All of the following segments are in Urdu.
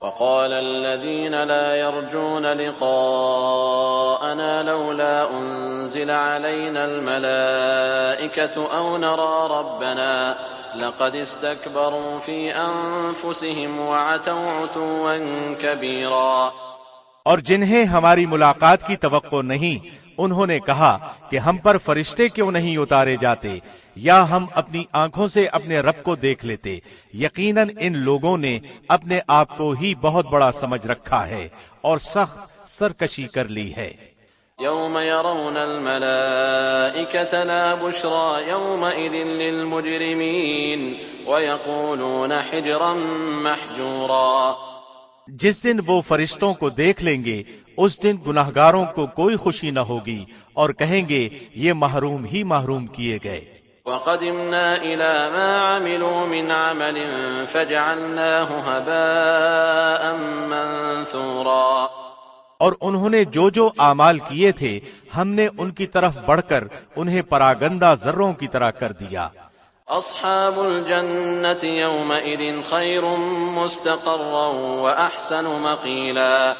وقال الذين لا يرجون لقاءنا لولا أنزل علينا الملائكة أو نرى ربنا لقد استكبروا في أنفسهم وعتوا عتوا كبيرا۔ اور جنہیں ہماری ملاقات کی توقع نہیں، انہوں نے کہا کہ ہم پر فرشتے کیوں نہیں اتارے جاتے یا ہم اپنی آنکھوں سے اپنے رب کو دیکھ لیتے۔ یقیناً ان لوگوں نے اپنے آپ کو ہی بہت بڑا سمجھ رکھا ہے اور سخت سرکشی کر لی ہے۔ يوم يرون الملائكة لا بشرى يومئذ للمجرمين ويقولون حجرا محجورا۔ جس دن وہ فرشتوں کو دیکھ لیں گے اس دن گناہگاروں کو کوئی خوشی نہ ہوگی اور کہیں گے یہ محروم ہی محروم کیے گئے۔ وَقَدِمْنَا إِلَى مَا عَمِلُوا مِنْ عَمَلٍ فَجَعَلْنَاهُ هَبَاءً مَنْثُورًا۔ اور انہوں نے جو جو اعمال کیے تھے ہم نے ان کی طرف بڑھ کر انہیں پراگندہ ذروں کی طرح کر دیا۔ اصحاب الجنة يومئذ خير مستقرا واحسن مقيلا۔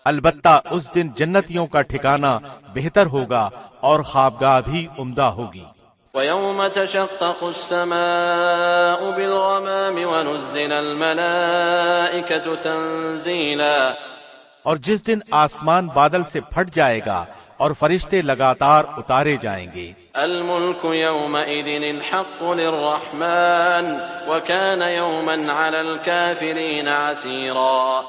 البتہ اس دن جنتیوں کا ٹھکانہ بہتر ہوگا اور خوابگاہ بھی عمدہ ہوگی۔ وَيَوْمَ تَشَقَّقُ السَّمَاءُ بِالْغَمَامِ وَنُزِّلَ الْمَلَائِكَةُ تَنزِيلًا۔ اور جس دن آسمان بادل سے پھٹ جائے گا اور فرشتے لگاتار اتارے جائیں گے۔ الملك يومئذ الحق للرحمن وكان يوما على الكافرين عسيرا۔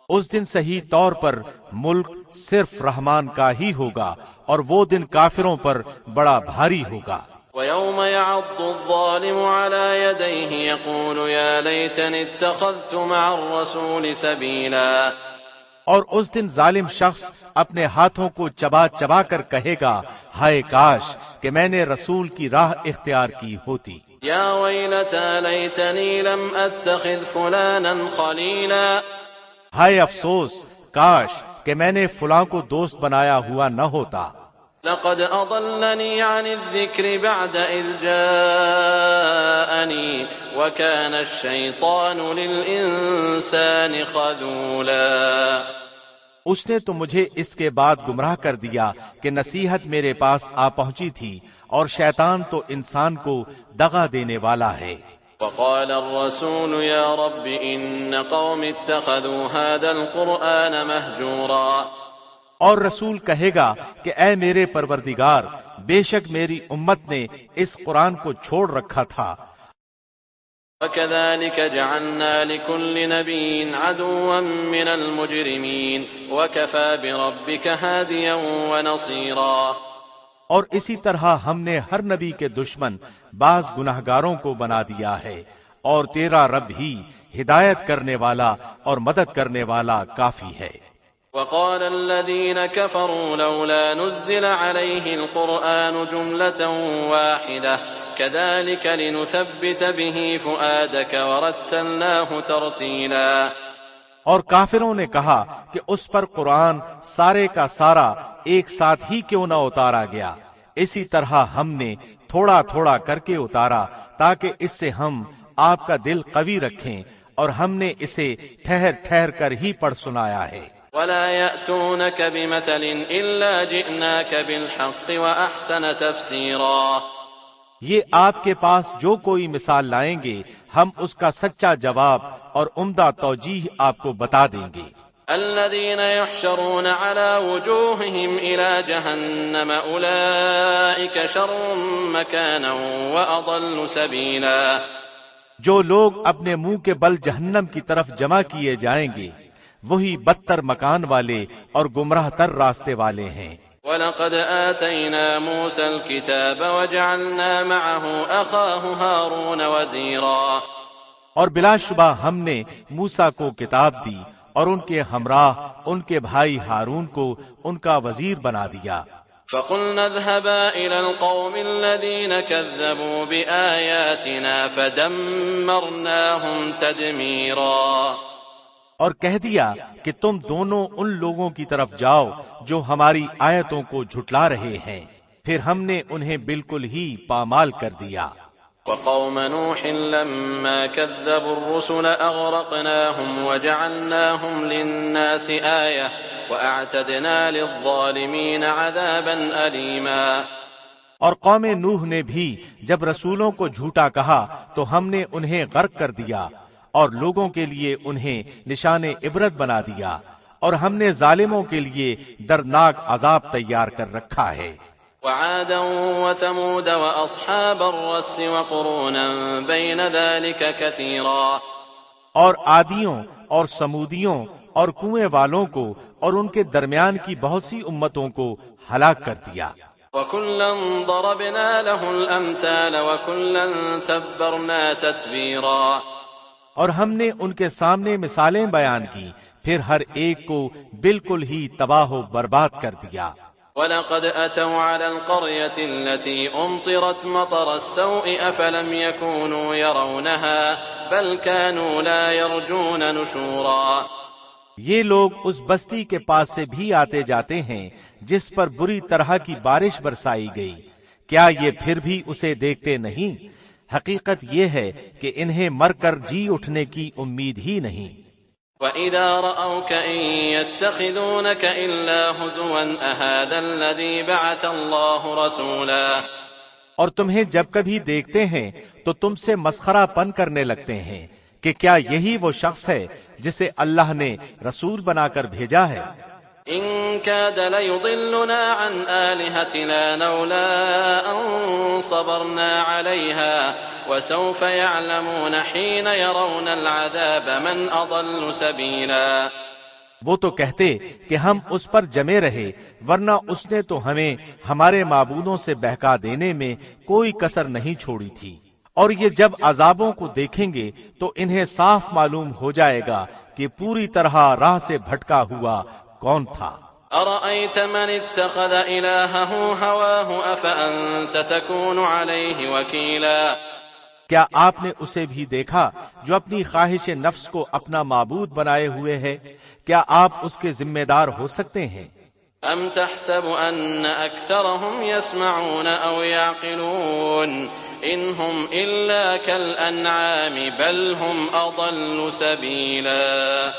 اس دن صحیح طور پر ملک صرف رحمان کا ہی ہوگا اور وہ دن کافروں پر بڑا بھاری ہوگا۔ ويوم يعض الظالم على يديه يقول يا ليتني اتخذت مع الرسول سبيلا۔ اور اس دن ظالم شخص اپنے ہاتھوں کو چبا چبا کر کہے گا ہائے کاش کہ میں نے رسول کی راہ اختیار کی ہوتی۔ یا ویلتی لیتنی لم اتخذ فلانا خلیلا۔ ہائے افسوس کاش کہ میں نے فلاں کو دوست بنایا ہوا نہ ہوتا۔ لقد اضلنی عن الذکر بعد اذ جاءنی وکان الشیطان للانسان خذولا۔ اس نے تو مجھے اس کے بعد گمراہ کر دیا کہ نصیحت میرے پاس آ پہنچی تھی اور شیطان تو انسان کو دغا دینے والا ہے۔ وقال الرسول يا رب ان قوم اتخذوا هذا القرآن مهجورا۔ اور رسول کہے گا کہ اے میرے پروردگار بے شک میری امت نے اس قرآن کو چھوڑ رکھا تھا۔ وَكَذَلِكَ جَعَلْنَا لِكُلِّ نَبِيٍّ عَدُوًّا مِّنَ الْمُجْرِمِينَ وَكَفَى بِرَبِّكَ هَادِيًا وَنَصِيرًا۔ اور اسی طرح ہم نے ہر نبی کے دشمن بعض گناہگاروں کو بنا دیا ہے اور تیرا رب ہی ہدایت کرنے والا اور مدد کرنے والا کافی ہے۔ وقال الذين كفروا لولا نزل عليه القرآن جملة واحدة كذلك لنثبت به فؤادك ورتلناه ترتيلا۔ اور کافروں نے کہا کہ اس پر قرآن سارے کا سارا ایک ساتھ ہی کیوں نہ اتارا گیا، اسی طرح ہم نے تھوڑا تھوڑا کر کے اتارا تاکہ اس سے ہم آپ کا دل قوی رکھیں، اور ہم نے اسے ٹھہر ٹھہر کر ہی پڑھ سنایا ہے۔ ولا يأتونك بمثل إلا جئناك بالحق وأحسن تفسيرا۔ یہ آپ کے پاس جو کوئی مثال لائیں گے ہم اس کا سچا جواب اور عمدہ توجیہ آپ کو بتا دیں گے۔ الذين يحشرون على وجوههم إلى جهنم أولئك شر مكانا وأضل سبيلا۔ جو لوگ اپنے منہ کے بل جہنم کی طرف جمع کیے جائیں گے وہی بدتر مکان والے اور گمراہ تر راستے والے ہیں۔ وَلَقَدْ آتَيْنَا مُوسَى الْكِتَابَ وَجَعَلْنَا مَعَهُ أَخَاهُ هَارُونَ وَزِيرًا۔ اور بلا شبہ ہم نے موسیٰ کو کتاب دی اور ان کے ہمراہ ان کے بھائی ہارون کو ان کا وزیر بنا دیا۔ فَقُلْنَا اذْهَبَا إِلَى الْقَوْمِ الَّذِينَ كَذَّبُوا بِآيَاتِنَا فَدَمَّرْنَاهُمْ تَدْمِيرًا۔ اور کہہ دیا کہ تم دونوں ان لوگوں کی طرف جاؤ جو ہماری آیتوں کو جھٹلا رہے ہیں، پھر ہم نے انہیں بالکل ہی پامال کر دیا۔ وقوم نوح لما كذبوا الرسل أغرقناهم وجعلناهم للناس آية وأعتدنا للظالمين عذابا أليما۔ اور قوم نوح نے بھی جب رسولوں کو جھوٹا کہا تو ہم نے انہیں غرق کر دیا اور لوگوں کے لیے انہیں نشان عبرت بنا دیا، اور ہم نے ظالموں کے لیے دردناک عذاب تیار کر رکھا ہے۔ وعادا وثمود وأصحاب الرس وقرونا بين ذلك كثيرا، اور عادیوں اور سمودیوں اور کنویں والوں کو اور ان کے درمیان کی بہت سی امتوں کو ہلاک کر دیا۔ وَكُلًّا ضَرَبْنَا لَهُ الْأَمْثَالَ وَكُلًّا تَبَّرْنَا تَتْبِيرًا، اور ہم نے ان کے سامنے مثالیں بیان کی، پھر ہر ایک کو بالکل ہی تباہ و برباد کر دیا۔ وَلَقَدْ أَتَوْا عَلَى الْقَرْيَةِ الَّتِي أُمْطِرَتْ مَطَرَ السَّوْءِ أَفَلَمْ يَكُونُوا يَرَوْنَهَا بَلْ كَانُوا لَا يَرْجُونَ نُشُورًا۔ یہ لوگ اس بستی کے پاس سے بھی آتے جاتے ہیں جس پر بری طرح کی بارش برسائی گئی، کیا یہ پھر بھی اسے دیکھتے نہیں؟ حقیقت یہ ہے کہ انہیں مر کر جی اٹھنے کی امید ہی نہیں۔ وَإِذَا رَأَوْكَ إِن يَتَّخِذُونَكَ إِلَّا هُزُوًا أَهَذَا الَّذِي بَعَثَ اللَّهُ رَسُولًا، اور تمہیں جب کبھی دیکھتے ہیں تو تم سے مسخرہ پن کرنے لگتے ہیں کہ کیا یہی وہ شخص ہے جسے اللہ نے رسول بنا کر بھیجا ہے؟ إِن كَادَ لَيُضِلُّنَا عَنْ آلِهَتِنَا لَوْلَا أَن صَبَرْنَا عَلَيْهَا وَسَوْفَ يَعْلَمُونَ حِينَ يَرَوْنَ الْعَذَابَ مَنْ أَضَلُّ سَبِيلًا۔ وہ تو کہتے کہ ہم اس پر جمے رہے، ورنہ اس نے تو ہمیں ہمارے معبودوں سے بہکا دینے میں کوئی کسر نہیں چھوڑی تھی، اور یہ جب عذابوں کو دیکھیں گے تو انہیں صاف معلوم ہو جائے گا کہ پوری طرح راہ سے بھٹکا ہوا کون تھا۔ أَرَأَيْتَ مَنِ اتَّخَذَ إِلَٰهَهُ هَوَاهُ أَفَأَنتَ تَكُونُ عَلَيْهِ وَكِيلًا، کیا آپ نے اسے بھی دیکھا جو اپنی خواہش نفس کو اپنا معبود بنائے ہوئے ہے؟ کیا آپ اس کے ذمہ دار ہو سکتے ہیں؟ أَمْ تَحْسَبُ أَنَّ أَكْثَرَهُمْ يَسْمَعُونَ أَوْ يَعْقِلُونَ إِنْ هُمْ إِلَّا كَالْأَنْعَامِ بَلْ هُمْ أَضَلُّ سَبِيلًا۔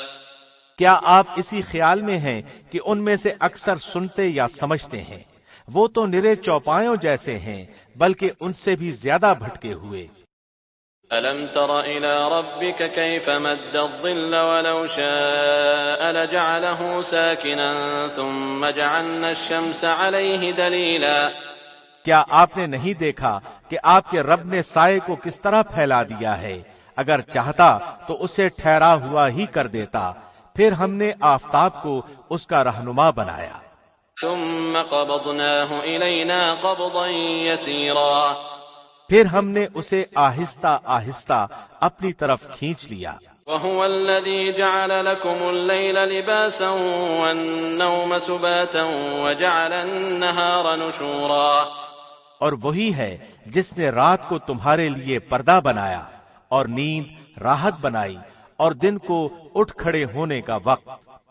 کیا آپ اسی خیال میں ہیں کہ ان میں سے اکثر سنتے یا سمجھتے ہیں؟ وہ تو نرے چوپایوں جیسے ہیں، بلکہ ان سے بھی زیادہ بھٹکے ہوئے۔ أَلَمْ تَرَ إِلَى رَبِّكَ كَيْفَ مَدَّ الظِّلَّ وَلَوْ شَاءَ لَجَعَلَهُ سَاكِنًا ثُمَّ جَعَلْنَا الشَّمْسَ عَلَيْهِ دَلِيلًا، کیا آپ نے نہیں دیکھا کہ آپ کے رب نے سائے کو کس طرح پھیلا دیا ہے؟ اگر چاہتا تو اسے ٹھہرا ہوا ہی کر دیتا، پھر ہم نے آفتاب کو اس کا رہنما بنایا۔ ثُمَّ قَبَضْنَاهُ إِلَيْنَا قَبْضًا يَسِيرًا، پھر ہم نے اسے آہستہ آہستہ اپنی طرف کھینچ لیا۔ وَهُوَ الَّذِي جَعَلَ لَكُمُ اللَّيْلَ لِبَاسًا وَالنَّوْمَ سُبَاتًا وَجَعَلَ النَّهَارَ نُشُورًا، اور وہی ہے جس نے رات کو تمہارے لیے پردہ بنایا اور نیند راحت بنائی اور دن کو اٹھ کھڑے ہونے کا وقت۔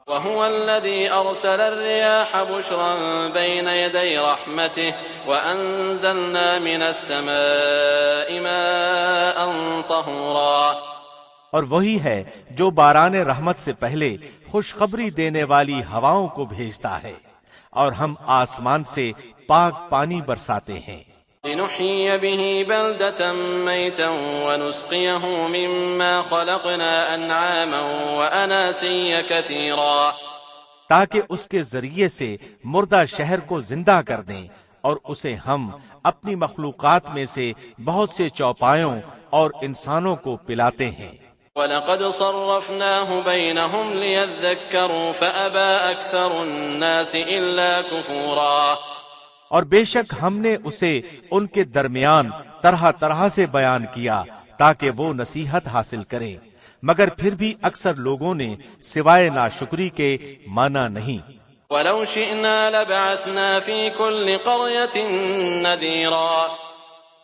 وَهُوَ الَّذِي أَرْسَلَ الرِّيَاحَ بُشْرًا بَيْنَ يَدَيْ رَحْمَتِهِ وَأَنزَلْنَا مِنَ السَّمَاءِ مَاءً طَهُورًا، اور وہی ہے جو باران رحمت سے پہلے خوشخبری دینے والی ہواؤں کو بھیجتا ہے، اور ہم آسمان سے پاک پانی برساتے ہیں۔ لِنُحْيِيَ بِهِ بَلْدَةً مَيْتًا وَنُسْقِيَهُ مِمَّا خَلَقْنَا أَنْعَامًا وَأَنَاسِيَّ كَثِيرًا، تاکہ اس کے ذریعے سے مردہ شہر کو زندہ کر دیں، اور اسے ہم اپنی مخلوقات میں سے بہت سے چوپایوں اور انسانوں کو پلاتے ہیں۔ وَلَقَدْ صَرَّفْنَاهُ بَيْنَهُمْ لِيَذَّكَّرُوا فَأَبَى أَكْثَرُ النَّاسِ إِلَّا كُفُورًا، اور بے شک ہم نے اسے ان کے درمیان طرح طرح سے بیان کیا تاکہ وہ نصیحت حاصل کریں، مگر پھر بھی اکثر لوگوں نے سوائے ناشکری کے مانا نہیں۔ وَلَوْ شِئْنَا لَبَعَثْنَا فِي كُلِّ قَرْيَةٍ نَذِيرًا،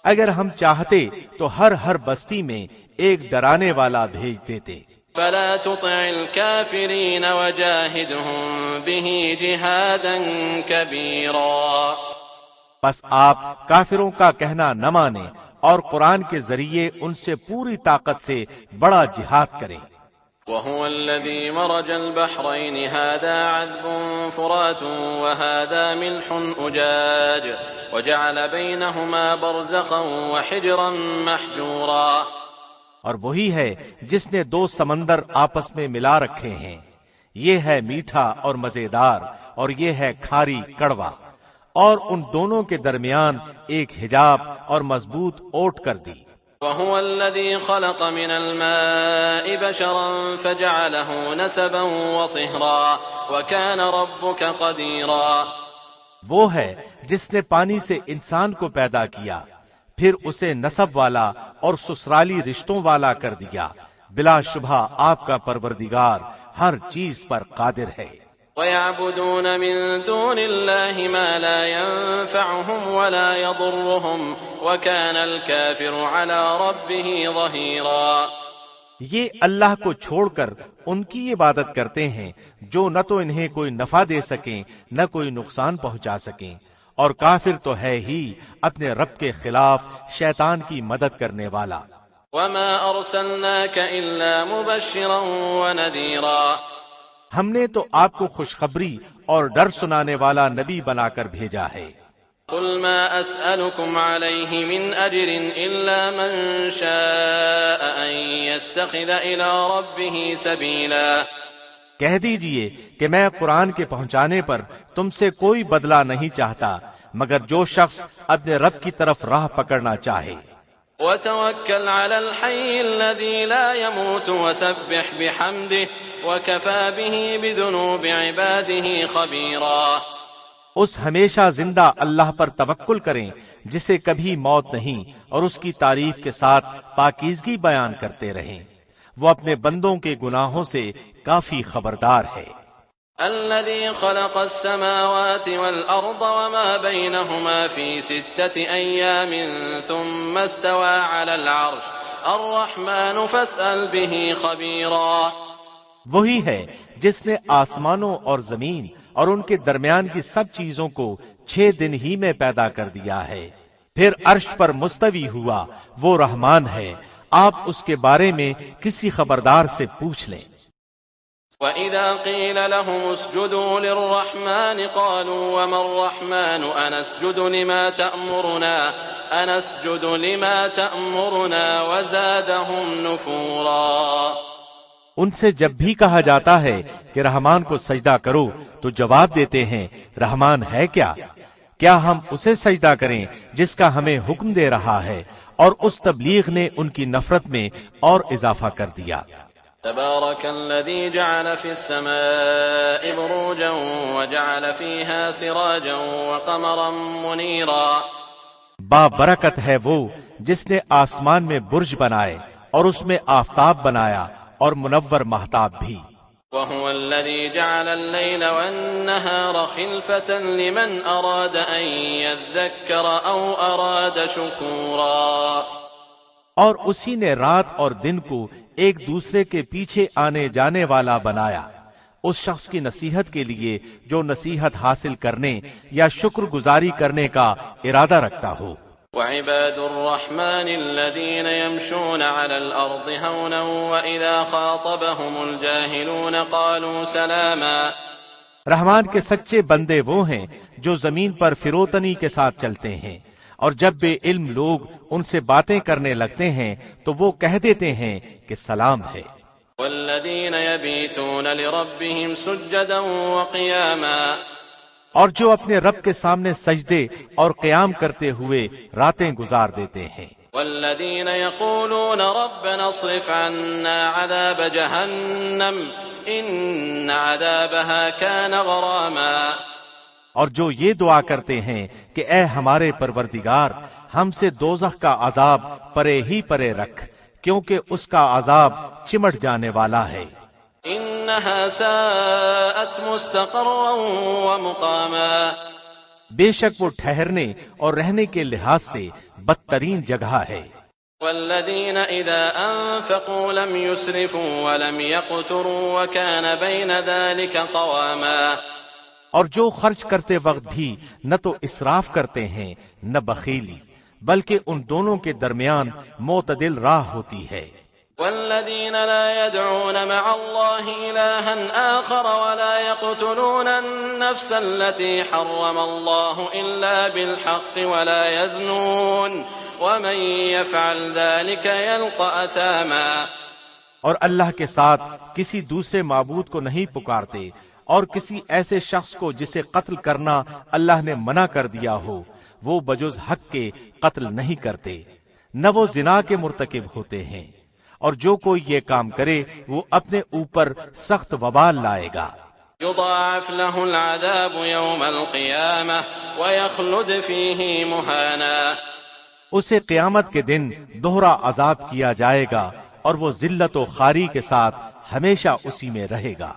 اگر ہم چاہتے تو ہر بستی میں ایک ڈرانے والا بھیج دیتے۔ فَلَا تُطِعِ الْكَافِرِينَ وَجَاهِدْهُم بِهِ جِهَادًا كَبِيرًا، پس آپ کافروں کا کہنا نہ مانیں اور قرآن کے ذریعے ان سے پوری طاقت سے بڑا جہاد کریں۔ وهو الذي مرج البحرين هذا عذب فرات وهذا ملح أجاج وجعل بينهما برزخا وحجرا محجورا، اور وہی ہے جس نے دو سمندر آپس میں ملا رکھے ہیں، یہ ہے میٹھا اور مزیدار اور یہ ہے کھاری کڑوا، اور ان دونوں کے درمیان ایک حجاب اور مضبوط اوٹ کر دی۔ وهو الذي خلق من الماء بشرا فجعله نسبا وصهرا وكان ربك قديرا، وہ ہے جس نے پانی سے انسان کو پیدا کیا، پھر اسے نسب والا اور سسرالی رشتوں والا کر دیا، بلا شبہ آپ کا پروردگار ہر چیز پر قادر ہے۔ وَيَعْبُدُونَ مِن دُونِ اللَّهِ مَا لَا يَنفَعُهُمْ وَلَا يَضُرُّهُمْ وَكَانَ الْكَافِرُ عَلَى رَبِّهِ ظَهِيرًا، یہ اللہ کو چھوڑ کر ان کی عبادت کرتے ہیں جو نہ تو انہیں کوئی نفع دے سکیں نہ کوئی نقصان پہنچا سکیں، اور کافر تو ہے ہی اپنے رب کے خلاف شیطان کی مدد کرنے والا۔ وَمَا أَرْسَلْنَاكَ إِلَّا مُبَشِّرًا وَنَذِيرًا، ہم نے تو آپ کو خوشخبری اور ڈر سنانے والا نبی بنا کر بھیجا ہے۔ قُلْ مَا أَسْأَلُكُمْ عَلَيْهِ مِنْ أَجْرٍ إِلَّا مَنْ شَاءَ أَنْ يَتَّخِذَ إِلَى رَبِّهِ سَبِيلًا، کہہ دیجئے کہ میں قرآن کے پہنچانے پر تم سے کوئی بدلہ نہیں چاہتا مگر جو شخص اپنے رب کی طرف راہ پکڑنا چاہے۔ وَتَوَكَّلْ عَلَى الْحَيِّ الَّذِي لَا يَمُوتُ وَسَبِّحْ بِحَمْدِهِ وَكَفَى بِهِ بِذُنُوبِ عِبَادِهِ خَبِيرًا، اس ہمیشہ زندہ اللہ پر توکل کریں جسے کبھی موت نہیں، اور اس کی تعریف کے ساتھ پاکیزگی بیان کرتے رہیں، وہ اپنے بندوں کے گناہوں سے کافی خبردار ہے۔ الذي خلق السماوات والأرض وما بينهما في 6 أيام ثم استوى على العرش الرحمن فاسأل به خبيرا، وہی ہے جس نے آسمانوں اور زمین اور ان کے درمیان کی سب چیزوں کو 6 دن ہی میں پیدا کر دیا ہے، پھر عرش پر مستوی ہوا، وہ رحمان ہے، آپ اس کے بارے میں کسی خبردار سے پوچھ لیں۔ وَإِذَا قِيلَ لَهُمُ اسْجُدُوا لِلرَّحْمَنِ قَالُوا وَمَا الرَّحْمَنُ أَنَسْجُدُ لِمَا تَأْمُرُنَا وَزَادَهُمْ نُفُورًا، ان سے جب بھی کہا جاتا ہے کہ رحمان کو سجدہ کرو تو جواب دیتے ہیں رحمان ہے کیا ہم اسے سجدہ کریں جس کا ہمیں حکم دے رہا ہے، اور اس تبلیغ نے ان کی نفرت میں اور اضافہ کر دیا۔ تبارك الذي جعل في السماء بروجا وجعل فيها سراجا وقمرا منيرا، بابرکت ہے وہ جس نے آسمان میں برج بنائے اور اس میں آفتاب بنایا اور منور مہتاب بھی۔ وهو الذي جعل الليل والنهار خلفة لمن أراد أن يذكر أو أراد شكورا، اور اسی نے رات اور دن کو ایک دوسرے کے پیچھے آنے جانے والا بنایا، اس شخص کی نصیحت کے لیے جو نصیحت حاصل کرنے یا شکر گزاری کرنے کا ارادہ رکھتا ہو۔ وعباد الرحمن الذين يمشون على الأرض هونا وإذا خاطبهم الجاهلون قالوا سلاما، رحمان کے سچے بندے وہ ہیں جو زمین پر فروتنی کے ساتھ چلتے ہیں، اور جب بے علم لوگ ان سے باتیں کرنے لگتے ہیں تو وہ کہہ دیتے ہیں کہ سلام ہے۔ والذین یبیتون لربهم سجدا وقیاما، اور جو اپنے رب کے سامنے سجدے اور قیام کرتے ہوئے راتیں گزار دیتے ہیں۔ والذین یقولون ربنا اصرف عنا عذاب جہنم ان عذابها كان غراما، اور جو یہ دعا کرتے ہیں کہ اے ہمارے پروردگار ہم سے دوزخ کا عذاب پرے ہی پرے رکھ، کیونکہ اس کا عذاب چمٹ جانے والا ہے۔ انها ساءت مستقرا ومقاما، بے شک وہ ٹھہرنے اور رہنے کے لحاظ سے بدترین جگہ ہے۔ والذین اذا انفقوا لم يسرفوا ولم يقتروا وكان بين ذلك قواما، اور جو خرچ کرتے وقت بھی نہ تو اسراف کرتے ہیں نہ بخیلی، بلکہ ان دونوں کے درمیان معتدل راہ ہوتی ہے۔ والذين لا يدعون مع الله إلها آخر ولا يقتلون النفس التي حرم الله إلا بالحق ولا يزنون ومن يفعل ذلك يلقى أثاما، اور اللہ کے ساتھ کسی دوسرے معبود کو نہیں پکارتے، اور کسی ایسے شخص کو جسے قتل کرنا اللہ نے منع کر دیا ہو وہ بجز حق کے قتل نہیں کرتے، نہ وہ زنا کے مرتکب ہوتے ہیں، اور جو کوئی یہ کام کرے وہ اپنے اوپر سخت وبال لائے گا۔ يضاعف له العذاب يوم القيامة ويخلد فيه مهانا، اسے قیامت کے دن دوہرا عذاب کیا جائے گا اور وہ ذلت و خواری کے ساتھ ہمیشہ اسی میں رہے گا۔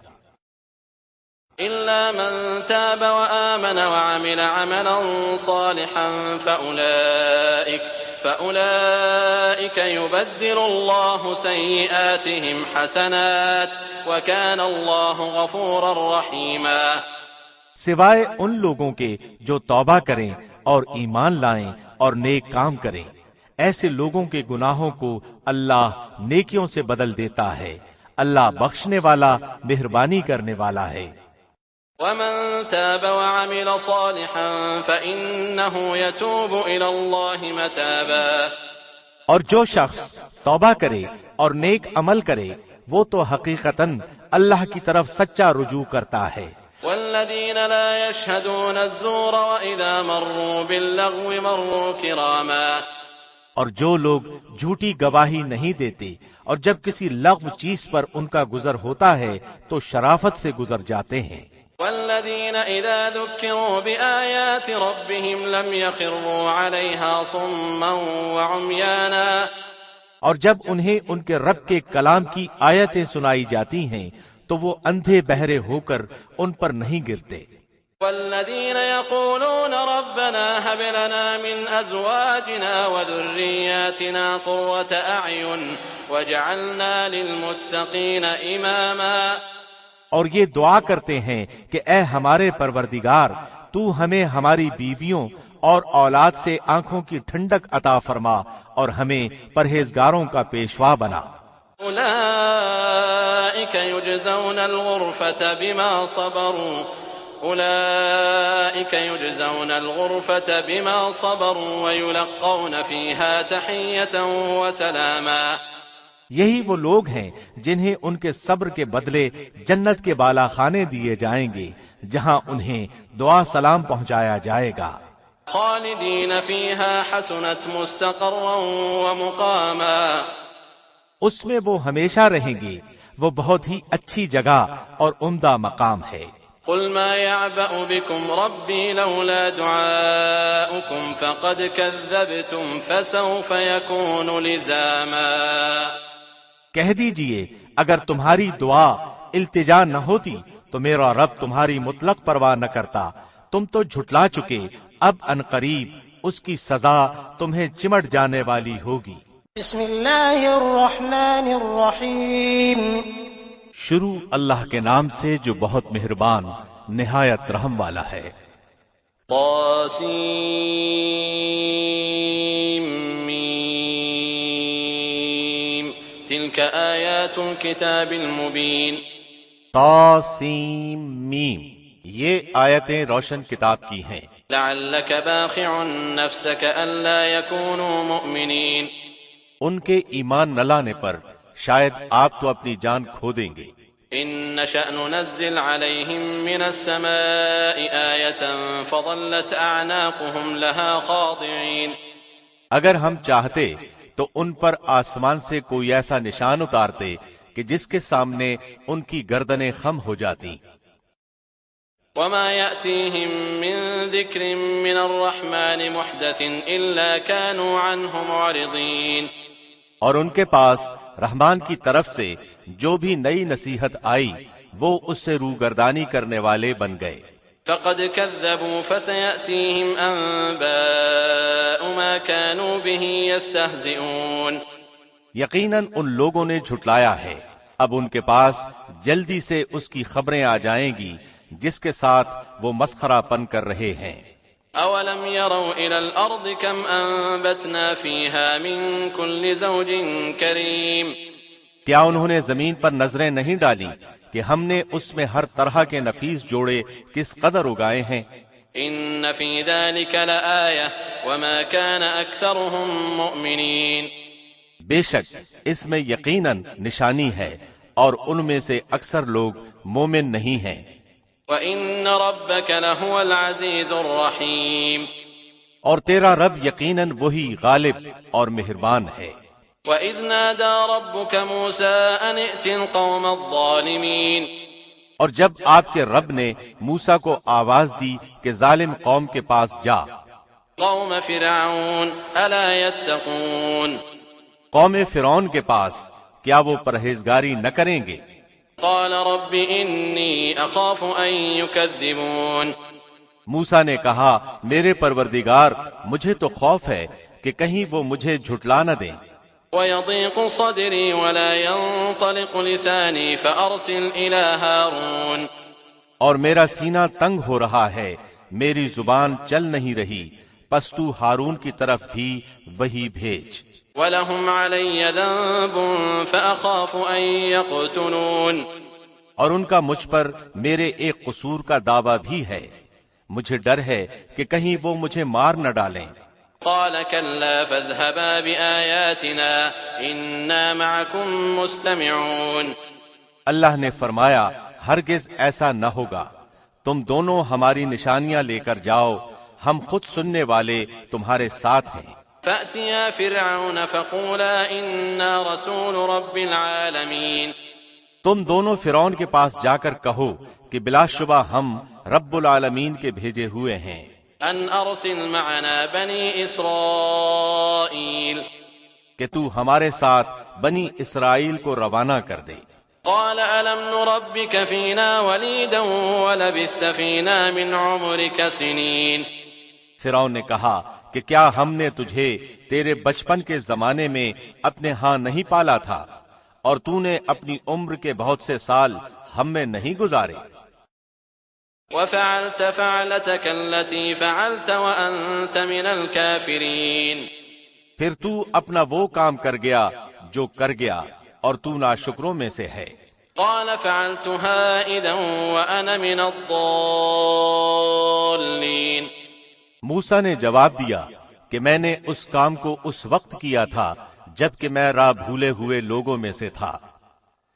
إلا من تاب وآمن وعمل عملا صالحا فأولئك يبدل الله سيئاتهم حسنات وكان الله غفورا رحيما، سوائے ان لوگوں کے جو توبہ کریں اور ایمان لائیں اور نیک کام کریں، ایسے لوگوں کے گناہوں کو اللہ نیکیوں سے بدل دیتا ہے، اللہ بخشنے والا مہربانی کرنے والا ہے۔ ومن تاب وعمل صالحا فإنه يتوب إلى الله متابا، اور جو شخص توبہ کرے اور نیک عمل کرے وہ تو حقیقتاً اللہ کی طرف سچا رجوع کرتا ہے۔ والذين لا يشهدون الزور وإذا مروا باللغو مروا كراما، اور جو لوگ جھوٹی گواہی نہیں دیتے اور جب کسی لغو چیز پر ان کا گزر ہوتا ہے تو شرافت سے گزر جاتے ہیں۔ والذين إذا ذكروا بآيات ربهم لم يخروا عليها صما وعميانا، اور جب انہیں ان کے رب کے کلام کی آیتیں سنائی جاتی ہیں تو وہ اندھے بہرے ہو کر ان پر نہیں گرتے۔ والذين يقولون ربنا هب لنا من أزواجنا وذرياتنا قرة أعين واجعلنا للمتقين إماما، اور یہ دعا کرتے ہیں کہ اے ہمارے پروردگار تو ہمیں ہماری بیویوں اور اولاد سے آنکھوں کی ٹھنڈک عطا فرما اور ہمیں پرہیزگاروں کا پیشوا بنا۔ أولئك يجزون الغرفة بما صبروا ويلقون فيها تحية وسلاما، یہی وہ لوگ ہیں جنہیں ان کے صبر کے بدلے جنت کے بالا خانے دیے جائیں گے جہاں انہیں دعا سلام پہنچایا جائے گا۔ خالدین فیہا حسنت مستقرا ومقاما، اس میں وہ ہمیشہ رہیں گے، وہ بہت ہی اچھی جگہ اور عمدہ مقام ہے۔ قل ما يعبأ بكم ربي لولا دعاؤكم فقد كذبتم فسوف يكون لزاما، کہہ دیجئے اگر تمہاری دعا التجا نہ ہوتی تو میرا رب تمہاری مطلق پرواہ نہ کرتا، تم تو جھٹلا چکے، اب عنقریب اس کی سزا تمہیں چمٹ جانے والی ہوگی۔ بسم اللہ الرحمن الرحیم، شروع اللہ کے نام سے جو بہت مہربان نہایت رحم والا ہے۔ تلك آیات الکتاب المبین، طاسیم میم، یہ آیتیں روشن کتاب کی ہیں۔ لعلک باخع نفسک الا یکونوا مؤمنین، ان کے ایمان نہ لانے پر شاید آپ تو اپنی جان کھو دیں گے۔ ان نشأ ننزل علیہم من السماء آیة فظلت اعناقهم لها خاضعین، اگر ہم چاہتے تو ان پر آسمان سے کوئی ایسا نشان اتارتے کہ جس کے سامنے ان کی گردنیں خم ہو جاتی۔ وما يأتيهم من ذكر من الرحمن محدث إلا كانوا عنه معرضين، اور ان کے پاس رحمان کی طرف سے جو بھی نئی نصیحت آئی وہ اس سے روگردانی کرنے والے بن گئے۔ فقد كذبوا فسيأتيهم أنباء ما كانوا به يستهزئون، یقیناً ان لوگوں نے جھٹلایا ہے، اب ان کے پاس جلدی سے اس کی خبریں آ جائیں گی جس کے ساتھ وہ مسخرہ پن کر رہے ہیں۔ أولم يروا إلى الأرض كم أنبتنا فيها من كل زوج كريم کیا انہوں نے زمین پر نظریں نہیں ڈالی کہ ہم نے اس میں ہر طرح کے نفیس جوڑے کس قدر اگائے ہیں؟ إن في ذلك لآية وما كان أكثرهم مؤمنين بے شک اس میں یقیناً نشانی ہے اور ان میں سے اکثر لوگ مومن نہیں ہیں۔ وَإِنَّ رَبَّكَ لَهُوَ الْعَزِيزُ الرَّحِيمُ اور تیرا رب یقیناً وہی غالب اور مہربان ہے۔ وَإِذْ نَادَى رَبُّكَ مُوسَىٰ أَنِ ائْتِ الْقَوْمَ الظَّالِمِينَ اور جب آپ کے رب نے موسیٰ کو آواز دی کہ ظالم قوم کے پاس جا، قوم فرعون أَلَا يَتَّقُونَ قوم فرعون کے پاس، کیا وہ پرہیزگاری نہ کریں گے؟ قال رب إني أخاف أن يكذبون موسیٰ نے کہا میرے پروردگار مجھے تو خوف ہے کہ کہیں وہ مجھے جھٹلا نہ دیں۔ ويضيق صدري ولا ينطلق لساني فأرسل إلى هارون اور میرا سینہ تنگ ہو رہا ہے، میری زبان چل نہیں رہی، پس تو ہارون کی طرف بھی وہی بھیج۔ وَلَهُمْ عَلَيَّ ذَنبٌ فَأَخَافُ أَن يَقْتُلُونَ اور ان کا مجھ پر میرے ایک قصور کا دعویٰ بھی ہے، مجھے ڈر ہے کہ کہیں وہ مجھے مار نہ ڈالیں۔ قَالَ كَلَّا فَاذْهَبَا بِآيَاتِنَا إِنَّا مَعَكُمْ مُسْتَمِعُونَ اللہ نے فرمایا ہرگز ایسا نہ ہوگا، تم دونوں ہماری نشانیاں لے کر جاؤ، ہم خود سننے والے تمہارے ساتھ ہیں۔ فَأْتِيَا فِرْعَوْنَ فَقُولَا إِنَّا رَسُولُ رَبِّ الْعَالَمِينَ تم دونوں فرعون کے پاس جا کر کہو کہ بلا شبہ ہم رب العالمین کے بھیجے ہوئے ہیں، أَنْ أَرْسِلْ مَعَنَا بَنِي إِسْرَائِيلَ کہ تو ہمارے ساتھ بنی اسرائیل کو روانہ کر دے۔ قال ألم نربك فينا وليدا ولبثت فينا من عمرك سنين فرعون نے کہا کہ کیا ہم نے تجھے تیرے بچپن کے زمانے میں اپنے ہاں نہیں پالا تھا اور تو نے اپنی عمر کے بہت سے سال ہم میں نہیں گزارے؟ وفعلت فعلتك التي فعلت وأنت من الكافرين پھر تو اپنا وہ کام کر گیا جو کر گیا اور تو ناشکروں میں سے ہے۔ قال فعلتها إذا وأنا من الضالين موسیٰ نے جواب دیا کہ میں نے اس کام کو اس وقت کیا تھا جبکہ میں راہ بھولے ہوئے لوگوں میں سے تھا۔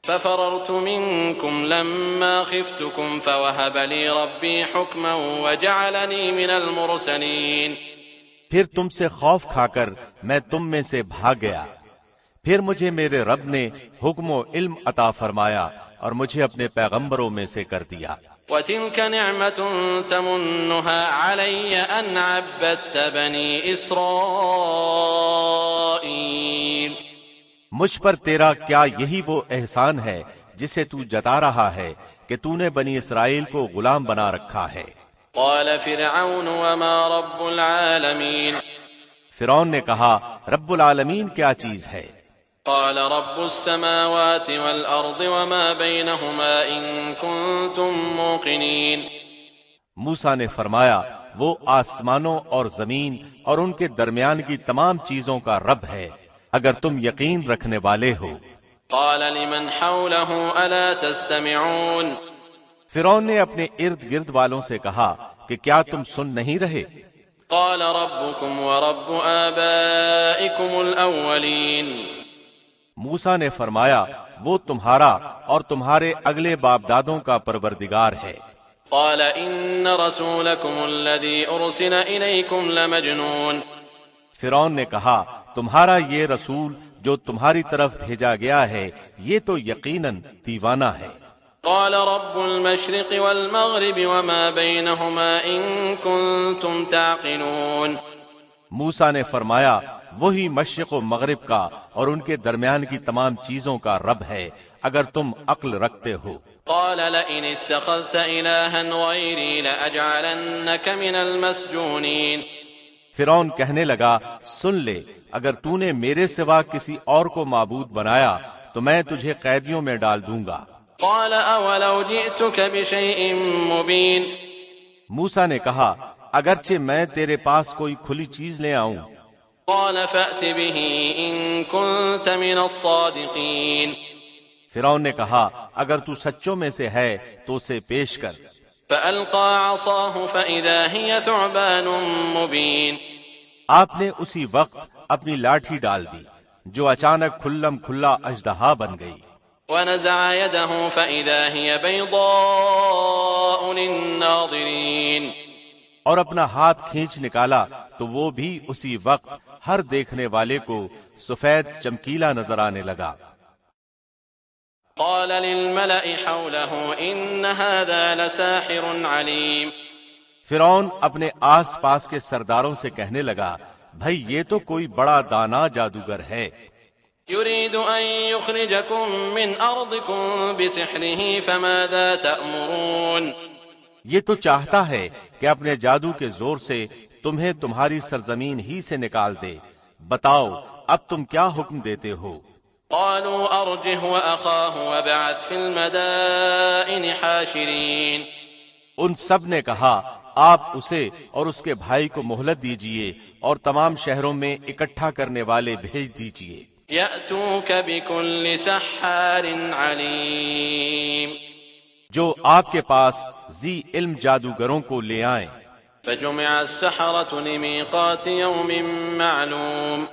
ففررت منكم لما خفتكم فوهب لي ربي حكما وجعلني من المرسلين پھر تم سے خوف کھا کر میں تم میں سے بھاگ گیا، پھر مجھے میرے رب نے حکم و علم عطا فرمایا اور مجھے اپنے پیغمبروں میں سے کر دیا۔ وَتِلْكَ نِعْمَةٌ تَمُنُّهَا عَلَيَّ أَنْ عَبَّدتَّ بَنِي إِسْرَائِيلَ مجھ پر تیرا کیا یہی وہ احسان ہے جسے تو جتا رہا ہے کہ تو نے بنی اسرائیل کو غلام بنا رکھا ہے۔ قال فرعون وما رب العالمين فرعون نے کہا رب العالمین کیا چیز ہے؟ قال رب السماوات والأرض وما بينهما إن كنتم موقنين موسیٰ نے فرمایا وہ آسمانوں اور زمین اور ان کے درمیان کی تمام چیزوں کا رب ہے اگر تم یقین رکھنے والے ہو۔ قال لمن حوله ألا تستمعون فرعون نے اپنے ارد گرد والوں سے کہا کہ کیا تم سن نہیں رہے؟ قال ربكم ورب آبائكم الأولين موسیٰ نے فرمایا وہ تمہارا اور تمہارے اگلے باپ دادوں کا پروردگار ہے۔ قال إن رسولكم الذي أرسل إليكم لمجنون فرعون نے کہا تمہارا یہ رسول جو تمہاری طرف بھیجا گیا ہے یہ تو یقیناً دیوانہ ہے۔ قال رب المشرق والمغرب وما بينهما إن كنتم تعقلون موسیٰ نے فرمایا وہی مشرق و مغرب کا اور ان کے درمیان کی تمام چیزوں کا رب ہے اگر تم عقل رکھتے ہو۔ قال لئن اتخذت إلها غيري لأجعلنك من المسجونين فرعون کہنے لگا سن لے اگر تو نے میرے سوا کسی اور کو معبود بنایا تو میں تجھے قیدیوں میں ڈال دوں گا۔ قال اولو جئتك بشيء مبين موسیٰ نے کہا اگرچہ میں تیرے پاس کوئی کھلی چیز لے آؤں. قال فأت به إن كنت من الصادقين. فرعون نے کہا اگر تو سچوں میں سے ہے تو اسے پیش کر. فألقى عصاه فإذا هي ثعبان مبين. آپ نے اسی وقت اپنی لاٹھی ڈال دی جو اچانک کھلم کھلا اژدہا بن گئی. ونزع يده فإذا هي بيضاء للناظرين. اور اپنا ہاتھ کھینچ نکالا تو وہ بھی اسی وقت ہر دیکھنے والے کو سفید چمکیلا نظر آنے لگا. قال للملأ حوله إن هذا لساحر عليم. فرعون اپنے آس پاس کے سرداروں سے کہنے لگا بھئی یہ تو کوئی بڑا دانا جادوگر ہے. يريد أن يخرجكم من أرضكم بسحره فماذا تأمرون. یہ تو چاہتا ہے کہ اپنے جادو کے زور سے تمہیں تمہاری سرزمین ہی سے نکال دے. بتاؤ اب تم کیا حکم دیتے ہو؟ قالوا أرجه وأخاه وابعث في المدائن حاشرين. ان سب نے کہا آپ اسے اور اس کے بھائی کو مہلت دیجئے اور تمام شہروں میں اکٹھا کرنے والے بھیج دیجئے. يأتوك بكل سحار عليم. جو آپ کے پاس ذی علم جادوگروں کو لے آئیں. فجمع السحرة لميقات يوم معلوم.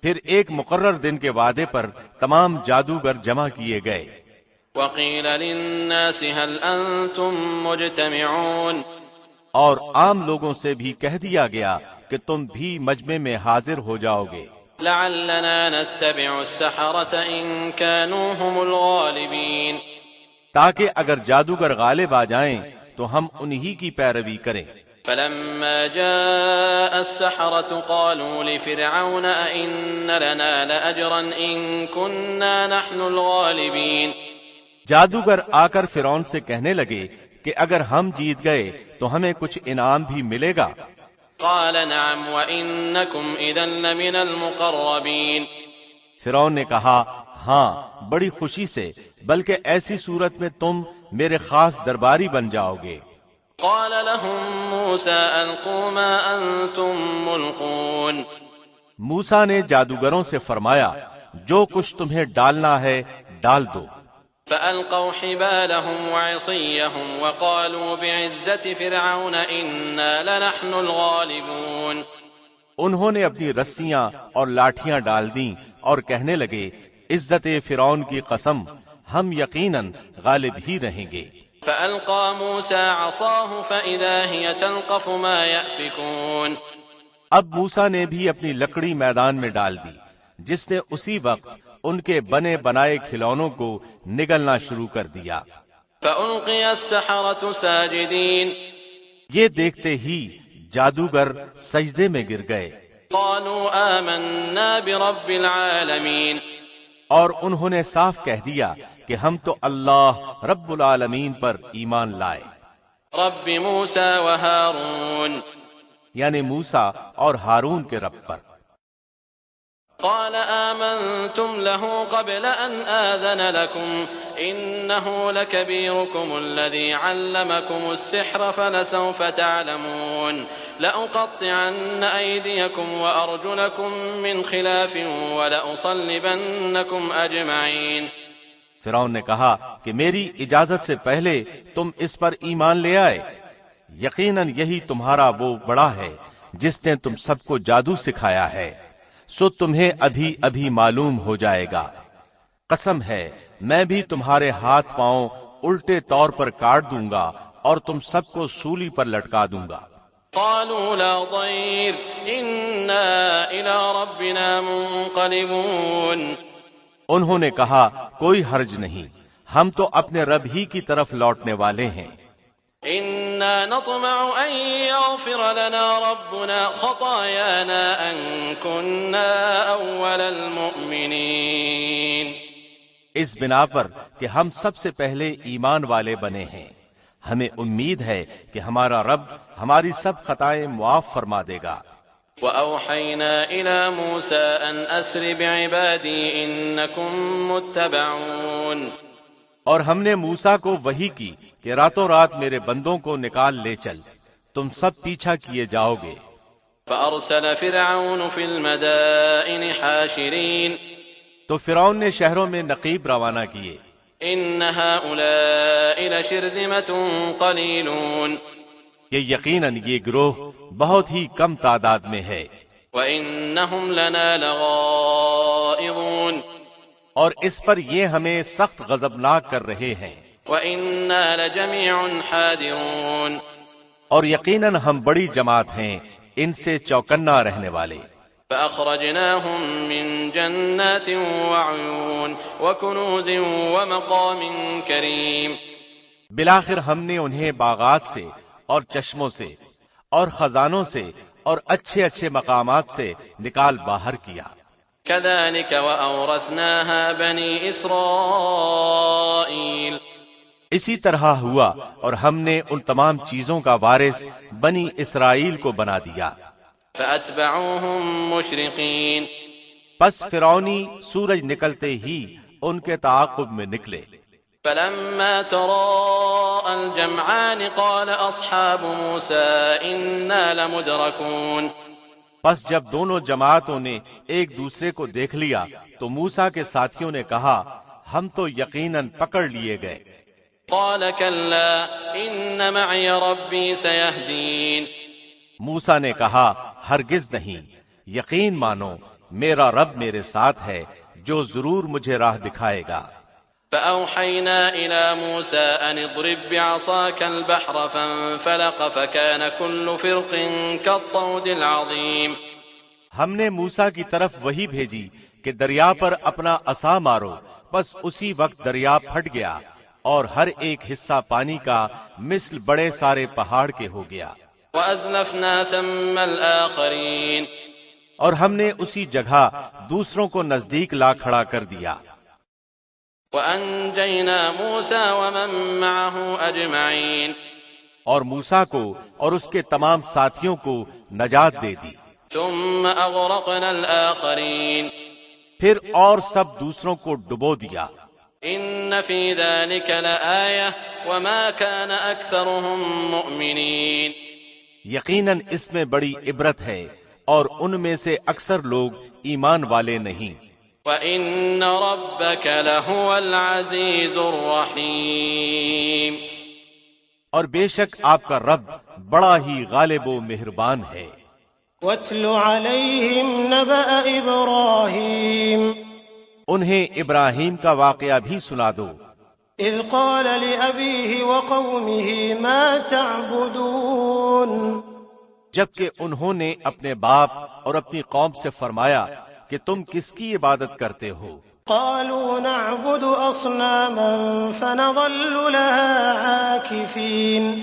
پھر ایک مقرر دن کے وعدے پر تمام جادوگر جمع کیے گئے. وقيل للناس هل أنتم مجتمعون. اور عام لوگوں سے بھی کہہ دیا گیا کہ تم بھی مجمع میں حاضر ہو جاؤ گے. لعلنا نتبع السحرة إن كانوا هم الغالبين. تاکہ اگر جادوگر غالب آ جائیں تو ہم انہی کی پیروی کریں. فلما جاء السحرة قالوا لفرعون أئن لنا لأجرا إن كنا نحن الغالبين. جادوگر آ کر فرعون سے کہنے لگے کہ اگر ہم جیت گئے تو ہمیں کچھ انعام بھی ملے گا. قال نعم وإنكم إذا لمن المقربين. فرعون نے کہا ہاں بڑی خوشی سے، بلکہ ایسی صورت میں تم میرے خاص درباری بن جاؤ گے. قال لهم موسى ألقوا ما أنتم ملقون. موسیٰ نے جادوگروں سے فرمایا جو کچھ تمہیں ڈالنا ہے ڈال دو. فألقوا حبالهم وعصيهم وقالوا بعزة فرعون إنا لنحن الغالبون. انہوں نے اپنی رسیاں اور لاٹھیاں ڈال دیں اور کہنے لگے عزت فرعون کی قسم ہم یقیناً غالب ہی رہیں گے. فألقى موسى عصاه فإذا هي تلقف ما يأفكون. اب موسیٰ نے بھی اپنی لکڑی میدان میں ڈال دی جس نے اسی وقت ان کے بنے بنائے کھلونوں کو نگلنا شروع کر دیا. فألقي السحرة ساجدين. یہ دیکھتے ہی جادوگر سجدے میں گر گئے. قالوا آمنا برب العالمین. اور انہوں نے صاف کہہ دیا کہ ہم تو اللہ رب العالمین پر ایمان لائے. رب موسى وهارون. یعنی موسیٰ اور ہارون کے رب پر. قال آمنتم له قبل أن آذن لكم إنه لكبيركم الذي علمكم السحر فلسوف تعلمون لأقطعن أيديكم وأرجلكم من خلاف ولأصلبنكم أجمعين. فرعون نے کہا کہ میری اجازت سے پہلے تم اس پر ایمان لے آئے. یقیناً یہی تمہارا وہ بڑا ہے جس نے تم سب کو جادو سکھایا ہے، سو تمہیں ابھی ابھی معلوم ہو جائے گا. قسم ہے میں بھی تمہارے ہاتھ پاؤں الٹے طور پر کاٹ دوں گا اور تم سب کو سولی پر لٹکا دوں گا. قالوا لا ضير إنا إلى ربنا منقلبون. انہوں نے کہا کوئی حرج نہیں، ہم تو اپنے رب ہی کی طرف لوٹنے والے ہیں. إنا نطمع أن يغفر لنا ربنا خطايانا أن كنا أول المؤمنين. اس بنا پر کہ ہم سب سے پہلے ایمان والے بنے ہیں، ہمیں امید ہے کہ ہمارا رب ہماری سب خطائیں معاف فرما دے گا. وأوحينا إلى موسى أن أسر بعبادي إنكم متبعون. اور ہم نے موسیٰ کو وحی کی کہ راتوں رات میرے بندوں کو نکال لے چل، تم سب پیچھا کیے جاؤ گے۔ فأرسل فرعون في المدائن حاشرين تو فرعون نے شہروں میں نقیب روانہ کیے۔ إن هؤلاء لشرذمة قليلون کہ یقیناً یہ گروہ بہت ہی کم تعداد میں ہے۔ وَإِنَّهُمْ لَنَا لَغَائِظُونَ اور اس پر یہ ہمیں سخت غضبناک کر رہے ہیں۔ وَإِنَّا لَجَمِيعٌ حَاذِرُونَ اور یقیناً ہم بڑی جماعت ہیں ان سے چوکنا رہنے والے۔ فَأَخْرَجْنَاهُمْ مِنْ جَنَّاتٍ وَعُيُونٍ وَكُنُوزٍ وَمَقَامٍ كَرِيمٍ بالآخر ہم نے انہیں باغات سے اور چشموں سے اور خزانوں سے اور اچھے اچھے مقامات سے نکال باہر کیا۔ كَذَلِكَ وَأَوْرَثْنَاهَا بَنِي إِسْرَائِيلَ اسی طرح ہوا اور ہم نے ان تمام چیزوں کا وارث بنی اسرائیل کو بنا دیا۔ فَأَتْبَعُوهُمْ مُشْرِقِينَ پس فرعونی سورج نکلتے ہی ان کے تعاقب میں نکلے۔ فَلَمَّا تَرَاءَى الْجَمْعَانِ قَالَ أَصْحَابُ مُوسَىٰ إِنَّا لَمُدْرَكُونَ پس جب دونوں جماعتوں نے ایک دوسرے کو دیکھ لیا تو موسیٰ کے ساتھیوں نے کہا ہم تو یقیناً پکڑ لیے گئے۔ قَالَ كَلَّا إِنَّ مَعِيَ رَبِّي سَيَهْدِينِ موسیٰ نے کہا ہرگز نہیں، یقین مانو میرا رب میرے ساتھ ہے جو ضرور مجھے راہ دکھائے گا۔ فَأَوْحَيْنَا إِلَى مُوسَىٰ أَنِ اضْرِب بِّعَصَاكَ الْبَحْرَ فَانفَلَقَ فَكَانَ كُلُّ فِرْقٍ كَالطَّوْدِ الْعَظِيمِ ہم نے موسیٰ کی طرف وہی بھیجی کہ دریا پر اپنا عصا مارو، بس اسی وقت دریا پھٹ گیا اور ہر ایک حصہ پانی کا مثل بڑے سارے پہاڑ کے ہو گیا۔ وَأَزْلَفْنَا ثَمَّ الْآخَرِينَ اور ہم نے اسی جگہ دوسروں کو نزدیک لا کھڑا کر دیا۔ وَأَنجَيْنَا مُوسَىٰ وَمَن مَّعَهُ أَجْمَعِينَ اور موسیٰ کو اور اس کے تمام ساتھیوں کو نجات دے دی۔ ثُمَّ أَغْرَقْنَا الْآخَرِينَ پھر اور سب دوسروں کو ڈبو دیا۔ إِنَّ فِي ذَلِكَ لَآيَةً وَمَا كَانَ أَكْثَرُهُم مُّؤْمِنِينَ یقیناً اس میں بڑی عبرت ہے اور ان میں سے اکثر لوگ ایمان والے نہیں۔ وَإِنَّ رَبَّكَ لَهُوَ الْعَزِيزُ الرَّحِيمُ اور بے شک آپ کا رب بڑا ہی غالب و مہربان ہے۔ وَاتْلُ عَلَيْهِمْ نَبَأَ إِبْرَاهِيمَ انہیں ابراہیم کا واقعہ بھی سنا دو۔ إِذْ قَالَ لِأَبِيهِ وَقَوْمِهِ مَا تَعْبُدُونَ جبکہ انہوں نے اپنے باپ اور اپنی قوم سے فرمایا کہ تم کس کی عبادت کرتے ہو؟ قَالُوا نَعْبُدُ أَصْنَامًا فَنَظَلُّ لَهَا عَاكِفِينَ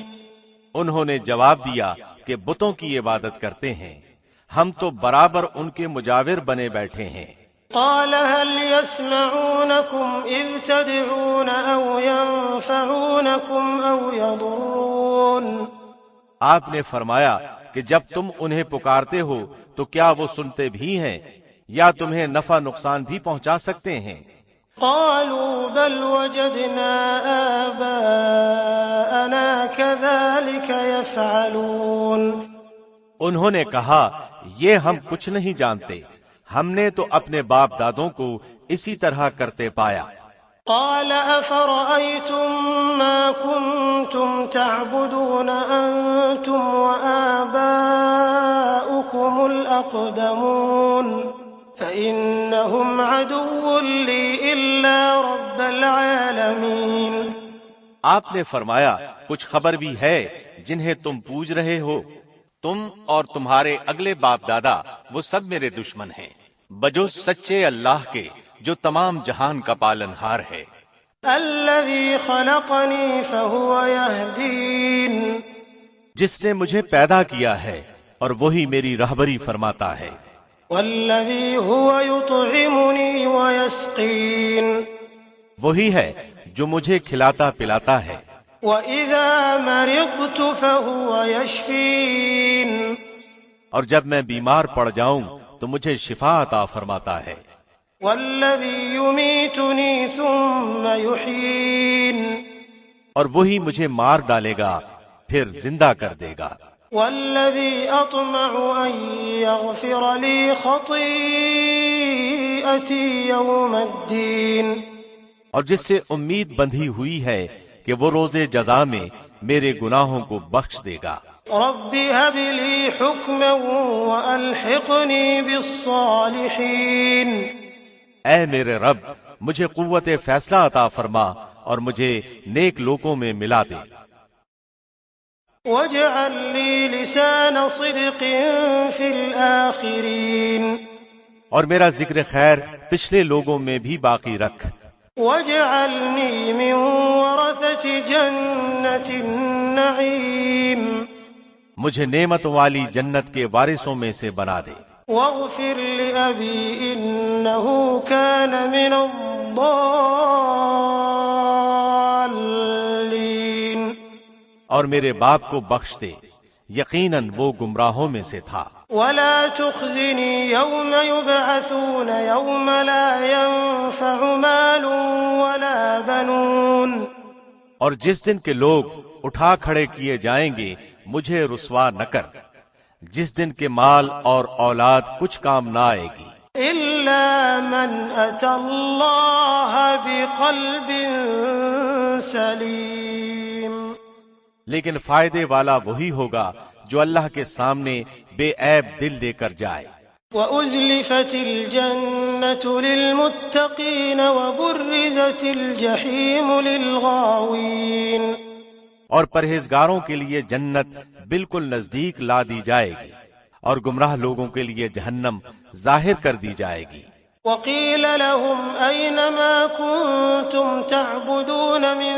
انہوں نے جواب دیا کہ بتوں کی عبادت کرتے ہیں، ہم تو برابر ان کے مجاور بنے بیٹھے ہیں۔ قال هل يسمعونكم إذ تدعون أو ينفعونكم أو يضرون آپ نے فرمایا کہ جب تم انہیں پکارتے ہو تو کیا وہ سنتے بھی ہیں یا تمہیں نفع نقصان بھی پہنچا سکتے ہیں؟ قالوا بل وجدنا آباءنا كذلك يفعلون انہوں نے کہا یہ ہم کچھ نہیں جانتے، ہم نے تو اپنے باپ دادوں کو اسی طرح کرتے پایا۔ قال أفرأيتم ما كنتم تعبدون أنتم وآباؤكم الأقدمون فإنهم عدو لي إلا رب العالمين آپ نے فرمایا کچھ خبر بھی ہے جنہیں تم پوج رہے ہو، تم اور تمہارے اگلے باپ دادا وہ سب میرے دشمن ہیں بجز سچے اللہ کے جو تمام جہان کا پالنہار ہے۔ الذي خلقني فهو يهدين جس نے مجھے پیدا کیا ہے اور وہی میری رہبری فرماتا ہے۔ والذي هو يطعمني ويسقين وہی ہے جو مجھے کھلاتا پلاتا ہے۔ وإذا مرضت فهو يشفين اور جب میں بیمار پڑ جاؤں تو مجھے شفا عطا فرماتا ہے۔ والذي يميتني ثم يحيين اور وہی مجھے مار ڈالے گا پھر زندہ کر دے گا۔ والذي أطمع أن يغفر لي خطيئتي يوم الدين اور جس سے امید بندھی ہوئی ہے کہ وہ روز جزا میں میرے گناہوں کو بخش دے گا۔ رب هب لي حكما وألحقني بالصالحين اے میرے رب، مجھے قوت فیصلہ عطا فرما اور مجھے نیک لوگوں میں ملا دے۔ واجعل لي لسان صدق في الآخرين اور میرا ذکر خیر پچھلے لوگوں میں بھی باقی رکھ۔ واجعلني من ورثة جنة النعيم مجھے نعمتوں والی جنت کے وارثوں میں سے بنا دے۔ واغفر لأبي إنه كان من الضالين اور میرے باپ کو بخش دے، یقیناً وہ گمراہوں میں سے تھا۔ ولا تخزني يوم يبعثون يوم لا ينفع مال ولا بنون اور جس دن کے لوگ اٹھا کھڑے کیے جائیں گے مجھے رسوا نہ کر، جس دن کے مال اور اولاد کچھ کام نہ آئے گی، إلا من أتى الله بقلب سليم لیکن فائدے والا وہی ہوگا جو اللہ کے سامنے بے عیب دل لے کر جائے۔ وأزلفت الجنة للمتقين وبرزت الجحيم للغاوين اور پرہیزگاروں کے لیے جنت بالکل نزدیک لا دی جائے گی اور گمراہ لوگوں کے لیے جہنم ظاہر کر دی جائے گی۔ وقيل لهم أين ما كنتم تعبدون من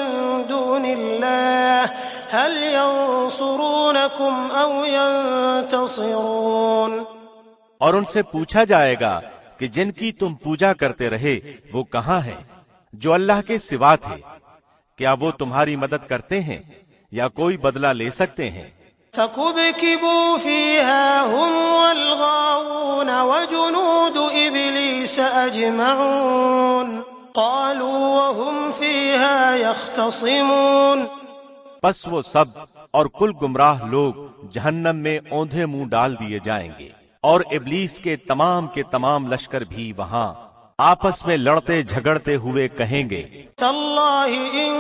دون الله هل ينصرونكم أو ينتصرون اور ان سے پوچھا جائے گا کہ جن کی تم پوجا کرتے رہے وہ کہاں ہیں جو اللہ کے سوا تھے، کیا وہ تمہاری مدد کرتے ہیں یا کوئی بدلہ لے سکتے ہیں؟ فكبكبوا فيها هم والغاوون وجنود إبليس أجمعون قالوا وهم فيها يختصمون پس وہ سب اور کل گمراہ لوگ جہنم میں اوندھے منہ ڈال دیے جائیں گے، اور ابلیس کے تمام لشکر بھی وہاں آپس میں لڑتے جھگڑتے ہوئے کہیں گے، تاللہ ان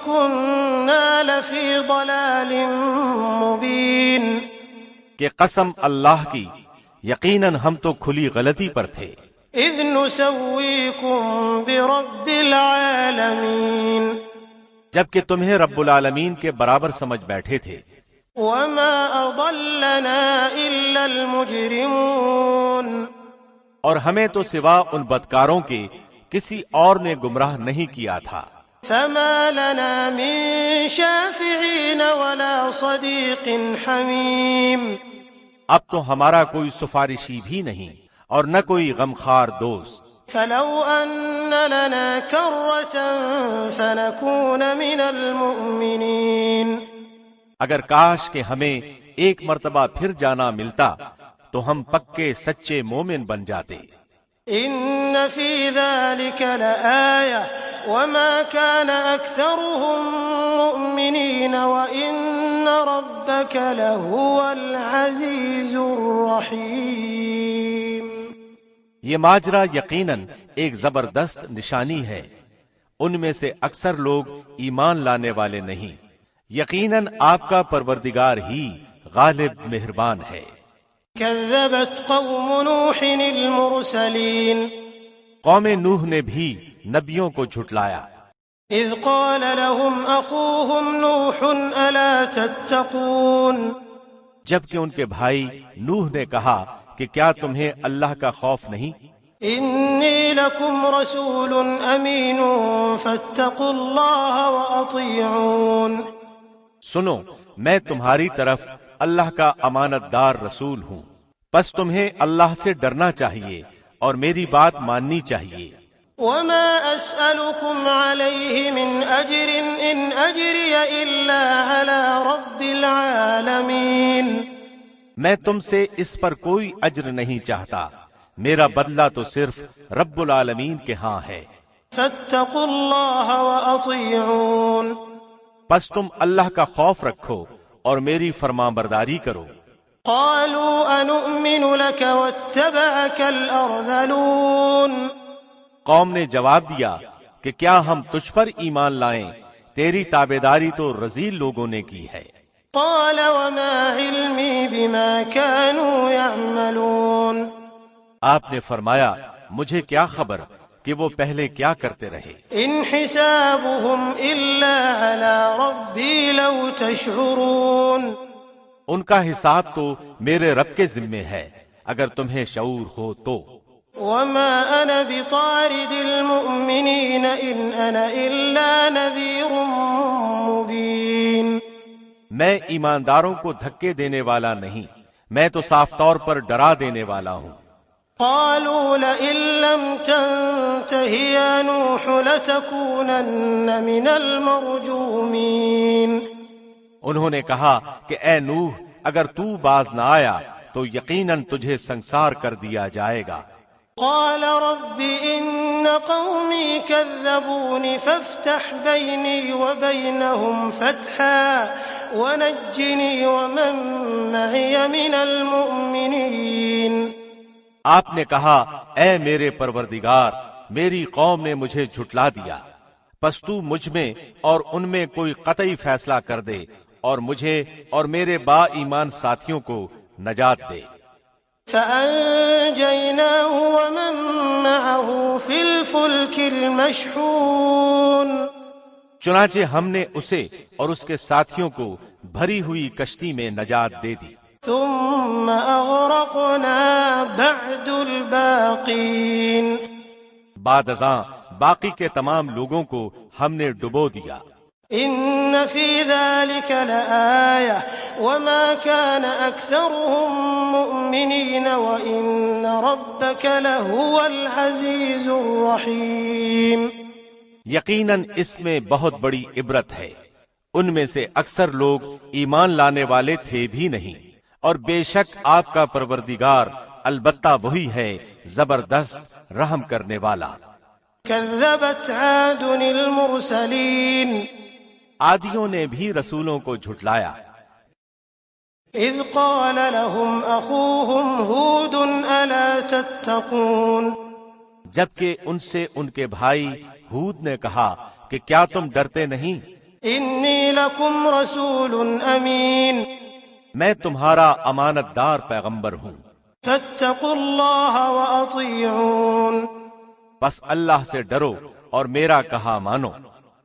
كنا لفی ضلال مبین کہ قسم اللہ کی یقیناً ہم تو کھلی غلطی پر تھے، اذ نسویکم برب العالمین جبکہ تمہیں رب العالمین کے برابر سمجھ بیٹھے تھے، وما اضلنا الا المجرمون اور ہمیں تو سوا ان بدکاروں کے کسی اور نے گمراہ نہیں کیا تھا، فما لنا من شافعین ولا صدیق حمیم اب تو ہمارا کوئی سفارشی بھی نہیں اور نہ کوئی غمخوار دوست، فلو ان لنا کرة فنكون من المؤمنین اگر کاش کہ ہمیں ایک مرتبہ پھر جانا ملتا تو ہم پکے سچے مومن بن جاتے۔ ان فی ذلک لآیہ وما كان اکثرهم مؤمنین وان ربک لهو العزیز الرحیم یہ ماجرا یقیناً ایک زبردست نشانی ہے، ان میں سے اکثر لوگ ایمان لانے والے نہیں، یقیناً آپ کا پروردگار ہی غالب مہربان ہے۔ كذبت قوم نوح المرسلین قوم نوح نے بھی نبیوں کو جھٹلایا، اذ قال لهم اخوهم نوح الا تتقون جبکہ ان کے بھائی نوح نے کہا کہ کیا تمہیں اللہ کا خوف نہیں؟ انی لکم رسول امین فاتقوا اللہ واطیعون سنو، میں تمہاری طرف اللہ کا امانت دار رسول ہوں، پس تمہیں اللہ سے ڈرنا چاہیے اور میری بات ماننی چاہیے۔ وما اسألكم علیہ من اجر ان اجری الا علی رب العالمین میں تم سے اس پر کوئی اجر نہیں چاہتا، میرا بدلہ تو صرف رب العالمین کے ہاں ہے۔ فاتقوا اللہ واطیعون پس تم اللہ کا خوف رکھو اور میری فرمانبرداری کرو۔ قالوا أنؤمن لك واتبعك الأرذلون قوم نے جواب دیا کہ کیا ہم تجھ پر ایمان لائیں، تیری تابعداری تو رذیل لوگوں نے کی ہے۔ قال وما علمي بما كانوا يعملون آپ نے فرمایا مجھے کیا خبر کہ وہ پہلے کیا کرتے رہے۔ ان حسابهم الا على ربي لو تشعرون ان کا حساب تو میرے رب کے ذمے ہے اگر تمہیں شعور ہو تو۔ وما انا بطارد المؤمنين ان انا الا نذير مبين میں ایمانداروں کو دھکے دینے والا نہیں، میں تو صاف طور پر ڈرا دینے والا ہوں۔ قالوا لئن لم تنته يا نوح لتكونن من المرجومين انہوں نے کہا کہ اے نوح اگر تو باز نہ آیا تو یقیناً تجھے سنسار کر دیا جائے گا۔ قال رب ان قومي كذبون فافتح بيني وبينهم فتحا ونجني ومن معي من المؤمنين آپ نے کہا اے میرے پروردگار میری قوم نے مجھے جھٹلا دیا، پس تو مجھ میں اور ان میں کوئی قطعی فیصلہ کر دے اور مجھے اور میرے با ایمان ساتھیوں کو نجات دے۔ فأنجيناه ومن معه في الفلك المشحون چنانچہ ہم نے اسے اور اس کے ساتھیوں کو بھری ہوئی کشتی میں نجات دے دی۔ ثم أغرقنا بعد الباقين بعد ازاں باقی کے تمام لوگوں کو ہم نے ڈبو دیا۔ ان في ذلك لآية وما كان أكثرهم مؤمنين وإن ربك لهو العزيز الرحيم یقیناً اس میں بہت بڑی عبرت ہے، ان میں سے اکثر لوگ ایمان لانے والے تھے بھی نہیں، اور بے شک آپ کا پروردگار البتہ وہی ہے زبردست رحم کرنے والا۔ كذبت عاد المرسلين عادیوں نے بھی رسولوں کو جھٹلایا۔ اذ قال لهم اخوهم هود الا تتقون جبکہ ان سے ان کے بھائی ہود نے کہا کہ کیا تم ڈرتے نہیں؟ انی لکم رسول امین میں تمہارا امانت دار پیغمبر ہوں، فاتقوا اللہ واطیعون بس اللہ سے ڈرو اور میرا کہا مانو۔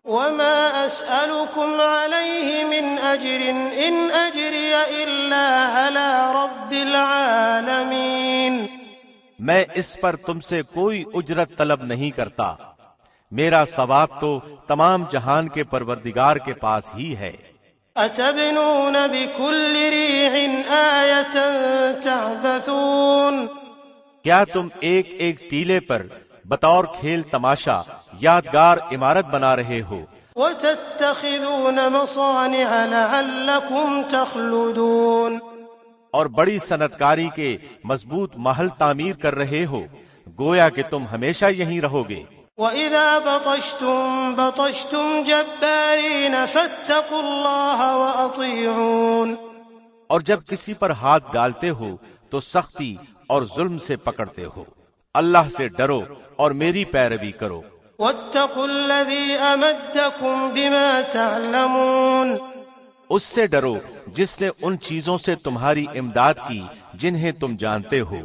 وما اسألكم عليه من اجر ان اجری الا على رب العالمین میں اس پر تم سے کوئی اجرت طلب نہیں کرتا، میرا ثواب تو تمام جہان کے پروردگار کے پاس ہی ہے۔ اتبنون بكل ريع آية تعبثون کیا تم ایک ایک ٹیلے پر بطور کھیل تماشا یادگار عمارت بنا رہے ہو؟ وتتخذون مصانع لعلكم تخلدون اور بڑی صنعت کاری کے مضبوط محل تعمیر کر رہے ہو گویا کہ تم ہمیشہ یہیں رہو گے۔ وَإِذَا بَطَشْتُمْ بَطَشْتُمْ جَبَّارِينَ فَاتَّقُوا اللَّهَ وَأَطِيعُونَ اور جب کسی پر ہاتھ ڈالتے ہو تو سختی اور ظلم سے پکڑتے ہو، اللہ سے ڈرو اور میری پیروی کرو۔ وَاتَّقُوا الَّذِي أَمَدَّكُمْ بِمَا تَعْلَمُونَ اس سے ڈرو جس نے ان چیزوں سے تمہاری امداد کی جنہیں تم جانتے ہو۔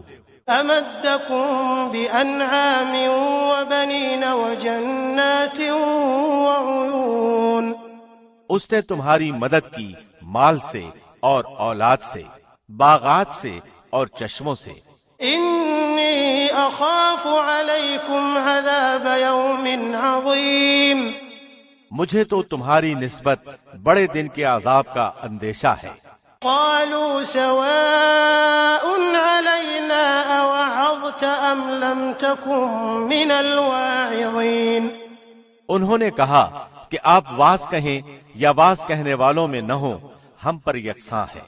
أَمَدَّكُمْ بِأَنْعَامٍ وَبَنِينَ وَجَنَّاتٍ وَعُيُونٍ اس نے تمہاری مدد کی مال سے اور اولاد سے، باغات سے اور چشموں سے۔ إِنِّي أَخَافُ عَلَيْكُمْ عَذَابَ يَوْمٍ عَظِيمٍ مجھے تو تمہاری نسبت بڑے دن کے عذاب کا اندیشہ ہے۔ قالوا سواء علينا أوعظت أم لم تكن من الواعظين انہوں نے کہا کہ آپ واز کہیں یا واز کہنے والوں میں نہ ہوں، ہم پر یکساں ہے۔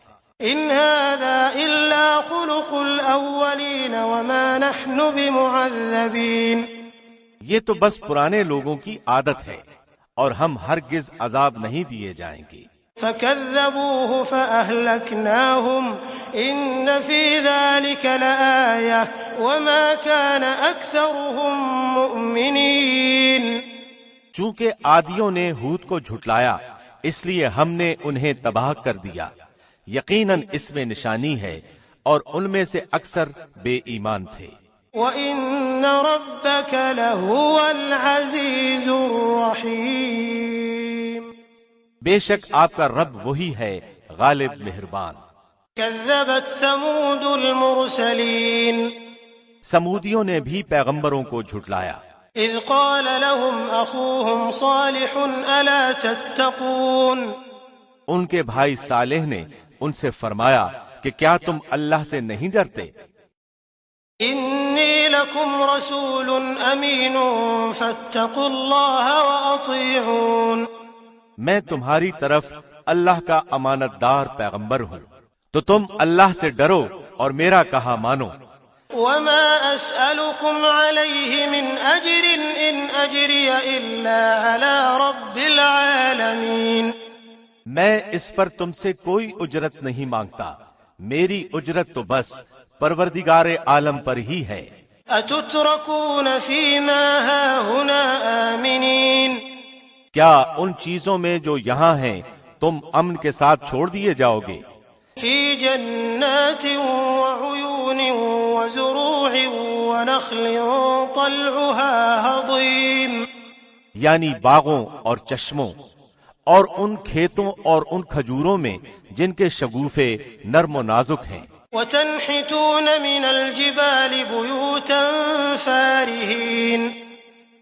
إن هذا إلا خلق الأولين وما نحن بمعذبين یہ تو بس پرانے لوگوں کی عادت ہے اور ہم ہرگز عذاب نہیں دیے جائیں گے۔ فكذبوه فأهلكناهم إن في ذلك لآية وما كان أكثرهم مؤمنين۔ چونکہ عادیوں نے ہود کو جھٹلایا اس لیے ہم نے انہیں تباہ کر دیا، یقیناً اس میں نشانی ہے اور ان میں سے اکثر بے ایمان تھے۔ وَإِنَّ رَبَّكَ لَهُوَ الْعَزِيزُ الرَّحِيمُ، بے شک آپ کا رب وہی ہے غالب مہربان۔ كذبت ثمود المرسلين، سمودیوں نے بھی پیغمبروں کو جھٹلایا۔ إذ قال لهم أخوهم صالح ألا تتقون، ان کے بھائی صالح نے ان سے فرمایا کہ کیا تم اللہ سے نہیں ڈرتے؟ إني لكم رسول أمين فاتقوا الله وأطيعون، میں تمہاری طرف اللہ کا امانت دار پیغمبر ہوں، تو تم اللہ سے ڈرو اور میرا کہا مانو۔ وما أسألكم عليه من أجر إن أجري إلا على رب العالمين، میں اس پر تم سے کوئی اجرت نہیں مانگتا، میری اجرت تو بس پروردگار عالم پر ہی ہے۔ أتتركون فيما هاهنا آمنين، کیا ان چیزوں میں جو یہاں ہیں تم امن کے ساتھ چھوڑ دیے جاؤ گے؟ في جنات وعيون وزروع ونخل طلعها هضيم، یعنی باغوں اور چشموں اور ان کھیتوں اور ان کھجوروں میں جن کے شگوفے نرم و نازک ہیں۔ وتنحتون من الجبال بيوتا فارهين،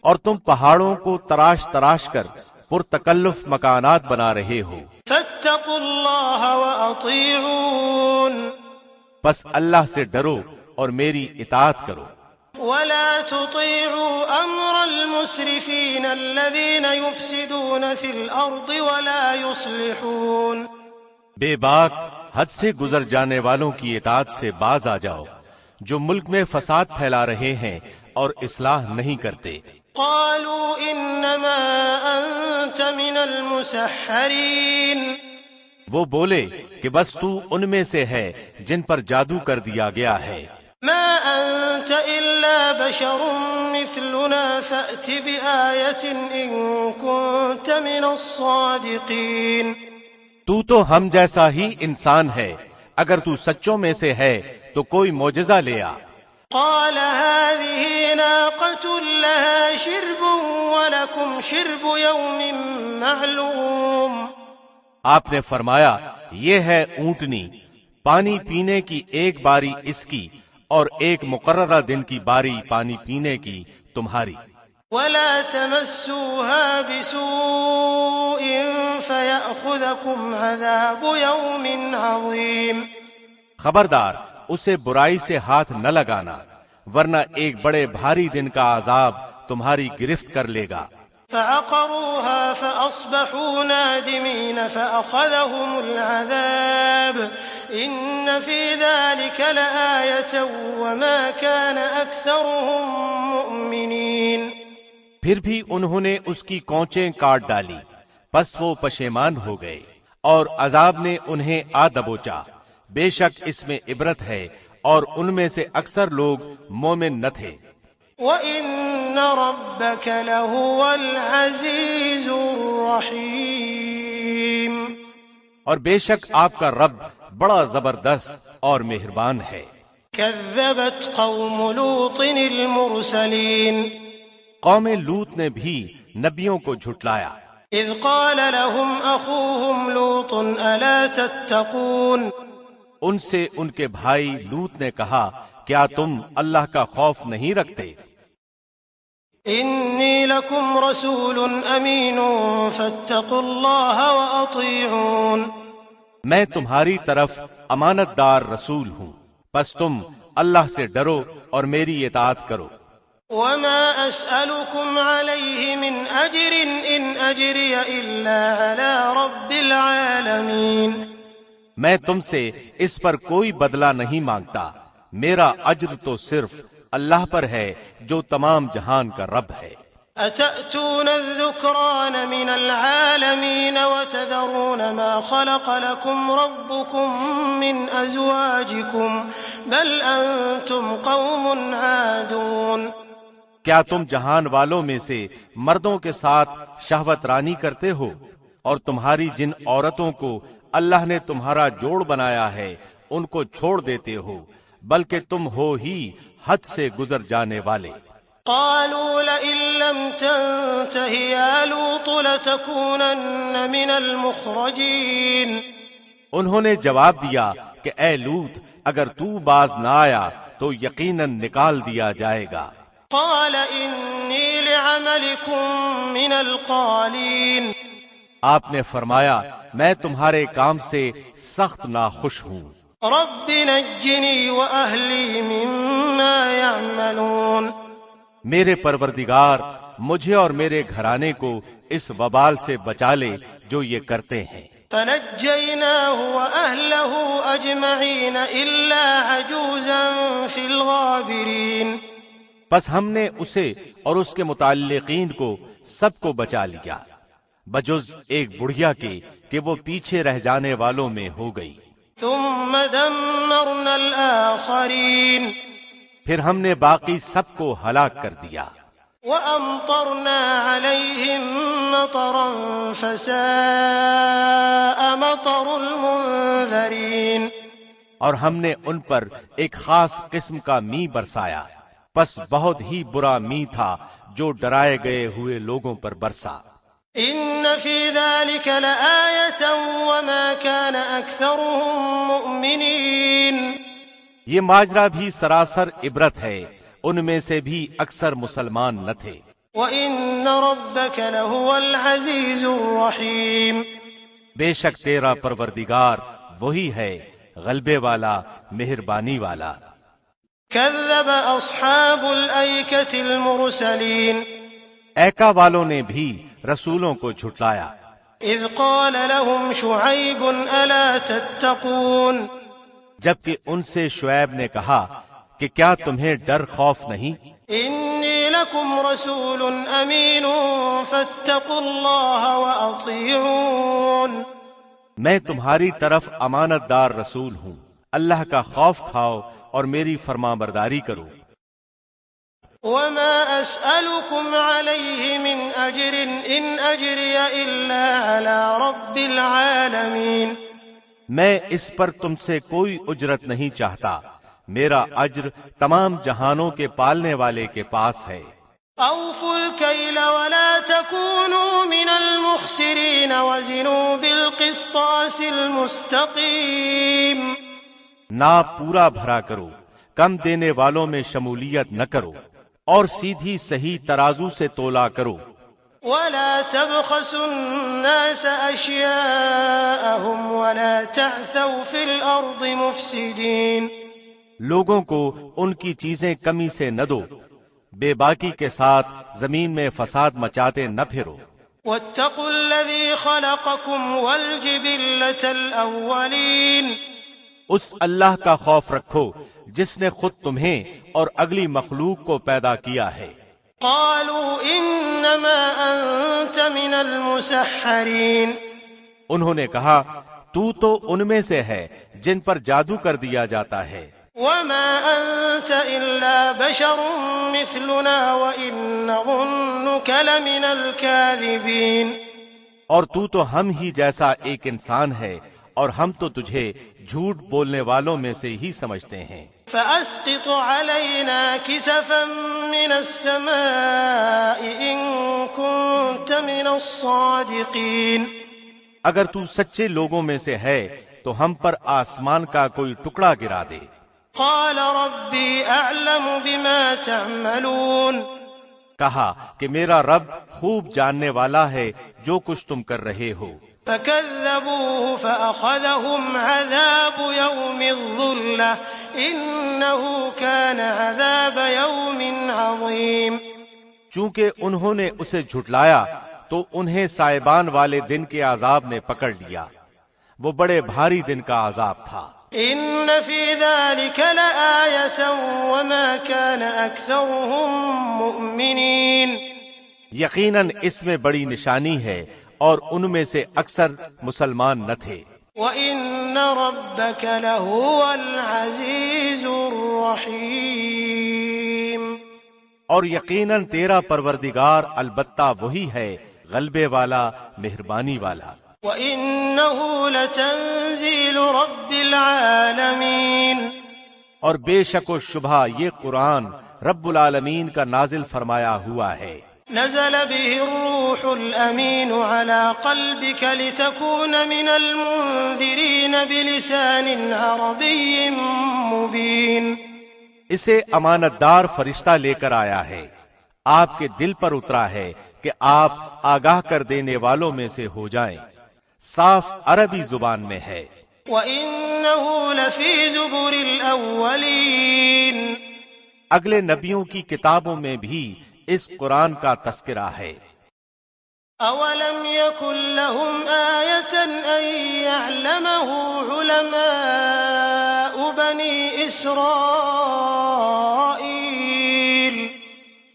اور تم پہاڑوں کو تراش تراش کر پرتکلف مکانات بنا رہے ہو۔ فاتقوا الله وأطيعون، پس اللہ سے ڈرو اور میری اطاعت کرو۔ ولا تطيعوا أمر المسرفين الذين يفسدون في الأرض ولا يصلحون، بے باک حد سے گزر جانے والوں کی اطاعت سے باز آ جاؤ جو ملک میں فساد پھیلا رہے ہیں اور اصلاح نہیں کرتے۔ قالوا إنما أنت من المسحرين، وہ بولے کہ بس تو ان میں سے ہے جن پر جادو کر دیا گیا ہے۔ ما أنت إلا بشر مثلنا فأت بآية إن كنت من الصادقين، تو ہم جیسا ہی انسان ہے، اگر تو سچوں میں سے ہے تو کوئی معجزہ لے آ۔ قال هذه ناقة لها شرب ولكم شرب يوم معلوم، آپ نے فرمایا یہ ہے اونٹنی، پانی پینے کی ایک باری اس کی اور ایک مقررہ دن کی باری پانی پینے کی تمہاری۔ ولا تمسوها بسوء فيأخذكم عذاب يوم عظيم، خبردار اسے برائی سے ہاتھ نہ لگانا ورنہ ایک بڑے بھاری دن کا عذاب تمہاری گرفت کر لے گا۔ فعقروها فأصبحوا نادمين فأخذهم العذاب إن في ذلك لآية وما كان أكثرهم مؤمنين، پھر بھی انہوں نے اس کی کونچیں کاٹ ڈالی، پس وہ پشیمان ہو گئے اور عذاب نے انہیں آ دبوچا۔ بے شک اس میں عبرت ہے اور ان میں سے اکثر لوگ مومن نہ تھے۔ وَإِنَّ رَبَّكَ لَهُوَ الْعَزِيزُ الرَّحِيمُ، اور بے شک آپ کا رب بڑا زبردست اور مہربان ہے۔ كذبت قوم لوط المرسلين، قوم لوط نے بھی نبیوں کو جھٹلایا۔ إذ قال لهم أخوهم لوط ألا تتقون، ان سے ان کے بھائی لوط نے کہا کیا تم اللہ کا خوف نہیں رکھتے؟ إني لكم رسول أمين فاتقوا الله وأطيعون، میں تمہاری طرف امانت دار رسول ہوں، پس تم اللہ سے ڈرو اور میری اطاعت کرو۔ وما أسألكم عليه من أجر إن أجري إلا على رب العالمين، میں تم سے اس پر کوئی بدلہ نہیں مانگتا، میرا اجر تو صرف اللہ پر ہے جو تمام جہان کا رب ہے۔ أتأتون الذكران من العالمين وتذرون ما خلق لكم ربكم من أزواجكم بل أنتم قوم عادون. کیا تم جہان والوں میں سے مردوں کے ساتھ شہوت رانی کرتے ہو اور تمہاری جن عورتوں کو اللہ نے تمہارا جوڑ بنایا ہے ان کو چھوڑ دیتے ہو بلکہ تم ہو ہی حد سے گزر جانے والے. قالوا لئن لم تنته يا لوط لتكونن من المخرجين. انہوں نے جواب دیا کہ اے لوط اگر تو باز نہ آیا تو یقیناً نکال دیا جائے گا. قال إني لعملكم من القالين. آپ نے فرمایا میں تمہارے کام سے سخت ناخوش ہوں. رب نجني وأهلي مما يعملون. میرے پروردگار مجھے اور میرے گھرانے کو اس وبال سے بچا لے جو یہ کرتے ہیں. فنجيناه وأهله أجمعين إلا عجوزا في الغابرين. پس ہم نے اسے اور اس کے متعلقین کو سب کو بچا لیا بجز ایک بڑھیا کے کہ وہ پیچھے رہ جانے والوں میں ہو گئی. ثم دمرنا الآخرين. پھر ہم نے باقی سب کو ہلاک کر دیا. وأمطرنا عليهم مطرا فساء مطر المنذرين. اور ہم نے ان پر ایک خاص قسم کا می برسایا پس بہت ہی برا می تھا جو ڈرائے گئے ہوئے لوگوں پر برسا. ان في ذلك لآية وما كان أكثرهم مؤمنين. یہ ماجرا بھی سراسر عبرت ہے ان میں سے بھی اکثر مسلمان نہ تھے. وَإِنَّ رَبَّكَ لَهُوَ الْعَزِيزُ الرَّحِيمُ. بے شک تیرا پروردگار وہی ہے غلبے والا مہربانی والا. كَذَّبَ أَصْحَابُ الْأَيْكَةِ الْمُرْسَلِينَ. ایکا والوں نے بھی رسولوں کو جھٹلایا. إِذْ قَالَ لَهُمْ شُعَيْبٌ أَلَا تَتَّقُونَ. جبکہ ان سے شعیب نے کہا کہ کیا تمہیں ڈر خوف نہیں؟ إِنِّي لَكُمْ رَسُولٌ أَمِينٌ فَاتَّقُوا اللَّهَ وَأَطِيعُونِ. میں تمہاری طرف امانت دار رسول ہوں، اللہ کا خوف کھاؤ اور میری فرما برداری کرو. وَمَا أَسْأَلُكُمْ عَلَيْهِ مِنْ أَجْرٍ إِنْ أَجْرِيَ إِلَّا عَلَى رَبِّ الْعَالَمِينَ. میں اس پر تم سے کوئی اجرت نہیں چاہتا، میرا اجر تمام جہانوں کے پالنے والے کے پاس ہے. أَوْفُوا الْكَيْلَ وَلَا تَكُونُوا مِنَ الْمُخْسِرِينَ وَزِنُوا بِالْقِسْطَاسِ الْمُسْتَقِيمِ. ناپ پورا بھرا کرو، کم دینے والوں میں شمولیت نہ کرو اور سیدھی صحیح ترازو سے تولا کرو. وَلَا تَبْخَسُوا النَّاسَ أَشْيَاءَهُمْ وَلَا تَعْثَوْا فِي الْأَرْضِ مُفْسِدِينَ. لوگوں کو ان کی چیزیں کمی سے نہ دو، بے باکی کے ساتھ زمین میں فساد مچاتے نہ پھرو. وَاتَّقُوا الَّذِي خَلَقَكُمْ وَالْجِبِلَّةَ الْأَوَّلِينَ. اس اللہ کا خوف رکھو جس نے خود تمہیں اور اگلی مخلوق کو پیدا کیا ہے. قالوا انما انت من المسحرین. انہوں نے کہا تو ان میں سے ہے جن پر جادو کر دیا جاتا ہے. وما انت الا بشر مثلنا وان نظنك لمن الكاذبین. اور تو ہم ہی جیسا ایک انسان ہے اور ہم تو تجھے جھوٹ بولنے والوں میں سے ہی سمجھتے ہیں. فأسقط علينا كسفا من السماء إن كنت من الصادقين. اگر تو سچے لوگوں میں سے ہے تو ہم پر آسمان کا کوئی ٹکڑا گرا دے. قال ربي أعلم بما تعملون. کہا کہ میرا رب خوب جاننے والا ہے جو کچھ تم کر رہے ہو. فكذبوه فأخذهم عذاب يوم الظلة إنه كان عذاب يوم عظيم. چونکہ انہوں نے اسے جھٹلایا تو انہیں سائبان والے دن کے عذاب نے پکڑ لیا، وہ بڑے بھاری دن کا عذاب تھا. إن في ذلك لآية وما كان أكثرهم مؤمنين. یقیناً اس میں بڑی نشانی ہے اور ان میں سے اکثر مسلمان نہ تھے۔ وَإِنَّ رَبَّكَ لَهُوَ الْعَزِيزُ الرَّحِيمُ، اور یقیناً تیرا پروردگار البتہ وہی ہے غلبے والا، مہربانی والا۔ وَإِنَّهُ لَتَنزِيلُ رَبِّ الْعَالَمِينَ، اور بے شک و شبہ یہ قرآن رب العالمین کا نازل فرمایا ہوا ہے۔ نزل به الروح الأمين على قلبك لتكون من المنذرين بلسان عربي مبين، اسے امانت دار فرشتہ لے کر آیا ہے، آپ کے دل پر اترا ہے کہ آپ آگاہ کر دینے والوں میں سے ہو جائیں، صاف عربی زبان میں ہے۔ وَإِنَّهُ لَفِي زُبُرِ الْأَوَّلِينَ، اگلے نبیوں کی کتابوں میں بھی اس قرآن کا تذکرہ ہے۔ أَوَلَمْ يَكُنْ لَهُمْ آيَةً أَن يَعْلَمَهُ عُلَمَاءُ بَنِي إِسْرَائِيلَ،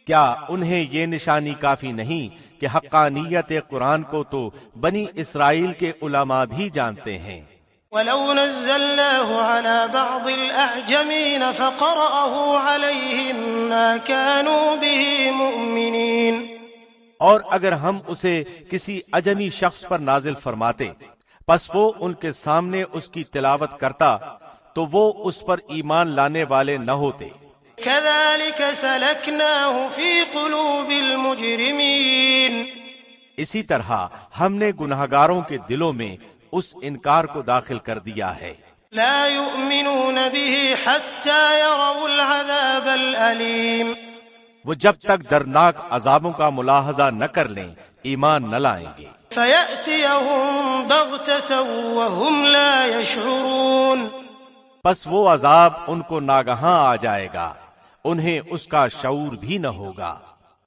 کیا انہیں یہ نشانی کافی نہیں کہ حقانیت قرآن کو تو بنی اسرائیل کے علماء بھی جانتے ہیں؟ وَلَوْ نَزَّلْنَاهُ عَلَى بَعْضِ الْأَعْجَمِينَ فَقَرَأَهُ عَلَيْهِمْ مَا كَانُوا بِهِ مُؤْمِنِينَ، اور اگر ہم اسے کسی اجمی شخص پر نازل فرماتے پس وہ ان کے سامنے اس کی تلاوت کرتا تو وہ اس پر ایمان لانے والے نہ ہوتے۔ كَذَلِكَ سَلَكْنَاهُ فِي قُلُوبِ الْمُجْرِمِينَ، اسی طرح ہم نے گناہگاروں کے دلوں میں اس انکار کو داخل کر دیا ہے۔ لا يؤمنون به حتى يروا العذاب الأليم، وہ جب تک دردناک عذابوں کا ملاحظہ نہ کر لیں ایمان نہ لائیں گے۔ فيأتيهم بغتة وهم لا يشعرون، پس وہ عذاب ان کو ناگہاں آ جائے گا، انہیں اس کا شعور بھی نہ ہوگا۔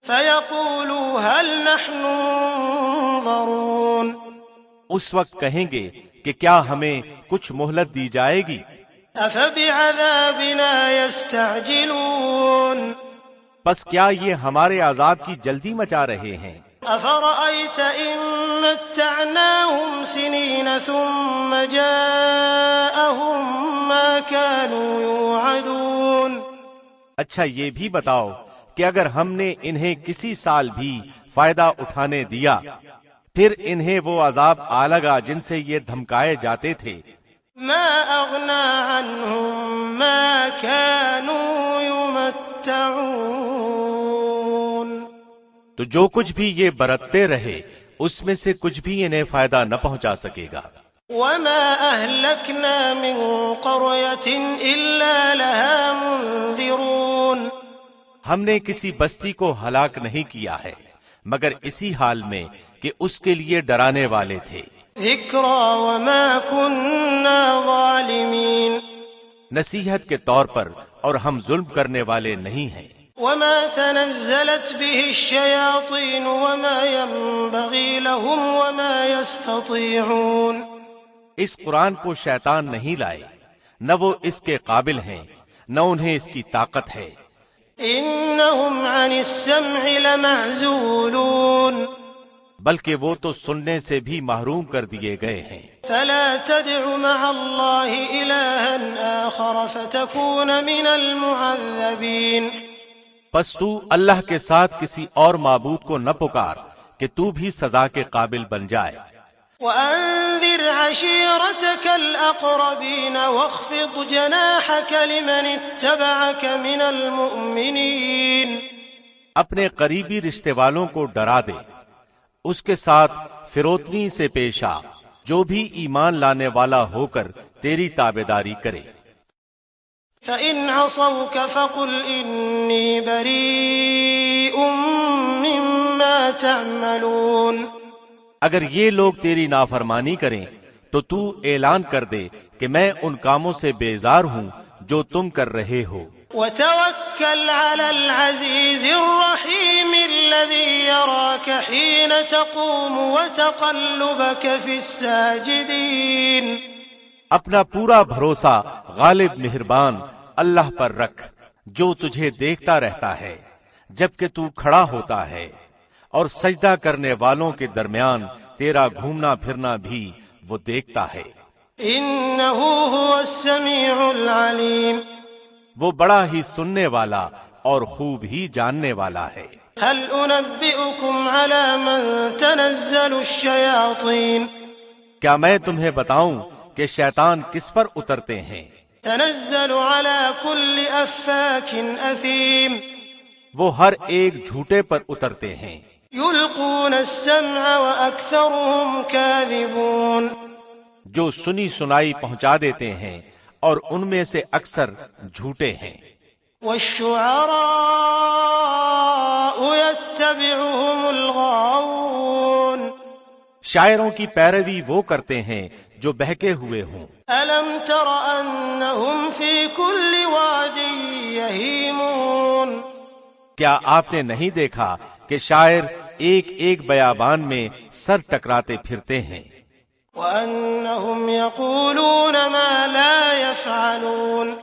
فيقولوا هل نحن منظرون، اس وقت کہیں گے کہ کیا ہمیں کچھ مہلت دی جائے گی؟ أفبعذابنا يستعجلون، پس کیا یہ ہمارے عذاب کی جلدی مچا رہے ہیں؟ أفرأيت إن متعناهم سنين ثم جاءهم ما كانوا يوعدون، اچھا یہ بھی بتاؤ کہ اگر ہم نے انہیں کسی سال بھی فائدہ اٹھانے دیا پھر انہیں وہ عذاب آ لگا جن سے یہ دھمکائے جاتے تھے۔ ما أغنى عنهم ما كانوا يمتعون، تو جو کچھ بھی یہ برتتے رہے اس میں سے کچھ بھی انہیں فائدہ نہ پہنچا سکے گا۔ وما أهلكنا من قرية إلا لها منذرون، ہم نے کسی بستی کو ہلاک نہیں کیا ہے مگر اسی حال میں کہ اس کے لیے ڈرانے والے تھے۔ ذکرى وما كنا ظالمين، نصیحت کے طور پر، اور ہم ظلم کرنے والے نہیں ہیں۔ وما تنزلت به الشياطين وما ينبغي لهم وما يستطيعون، اس قرآن کو شیطان نہیں لائے، نہ وہ اس کے قابل ہیں نہ انہیں اس کی طاقت ہے۔ انهم عن السمع لمعزولون، بلکہ وہ تو سننے سے بھی محروم کر دیے گئے ہیں۔ فلا تدع مع الله إلها آخر فتكون من المعذبين، پس تو اللہ کے ساتھ کسی اور معبود کو نہ پکار کہ تو بھی سزا کے قابل بن جائے۔ وأنذر عشيرتك الأقربين واخفض جناحك لمن اتبعك من المؤمنين، اپنے قریبی رشتے والوں کو ڈرا دے، اس کے ساتھ فروتنی سے پیش آ جو بھی ایمان لانے والا ہو کر تیری تابعداری کرے۔ فإن عصوك فقل إني بريء مما تعملون، اگر یہ لوگ تیری نافرمانی کریں تو تو اعلان کر دے کہ میں ان کاموں سے بیزار ہوں جو تم کر رہے ہو۔ وتوكل على العزيز الرحيم الذي يراك حين تقوم وتقلبك في الساجدين، اپنا پورا بھروسہ غالب مہربان اللہ پر رکھ جو تجھے دیکھتا رہتا ہے جبکہ تو کھڑا ہوتا ہے اور سجدہ کرنے والوں کے درمیان تیرا گھومنا پھرنا بھی وہ دیکھتا ہے۔ إنه هو السميع العليم وہ بڑا ہی سننے والا اور خوب ہی جاننے والا ہے۔ هل أنبئكم على من تنزل الشياطين کیا میں تمہیں بتاؤں کہ شیطان کس پر اترتے ہیں؟ تنزل على كل أفاك أثيم وہ ہر ایک جھوٹے پر اترتے ہیں۔ يلقون السمع وأكثرهم كاذبون جو سنی سنائی پہنچا دیتے ہیں اور ان میں سے اکثر جھوٹے ہیں۔ والشعراء يتبعهم الغاوون شاعروں کی پیروی وہ کرتے ہیں جو بہکے ہوئے ہوں۔ ألم تر أنهم في كل واد يهيمون کیا آپ نے نہیں دیکھا کہ شاعر ایک ایک بیابان میں سر ٹکراتے پھرتے ہیں؟ وأنهم يقولون ما لا يفعلون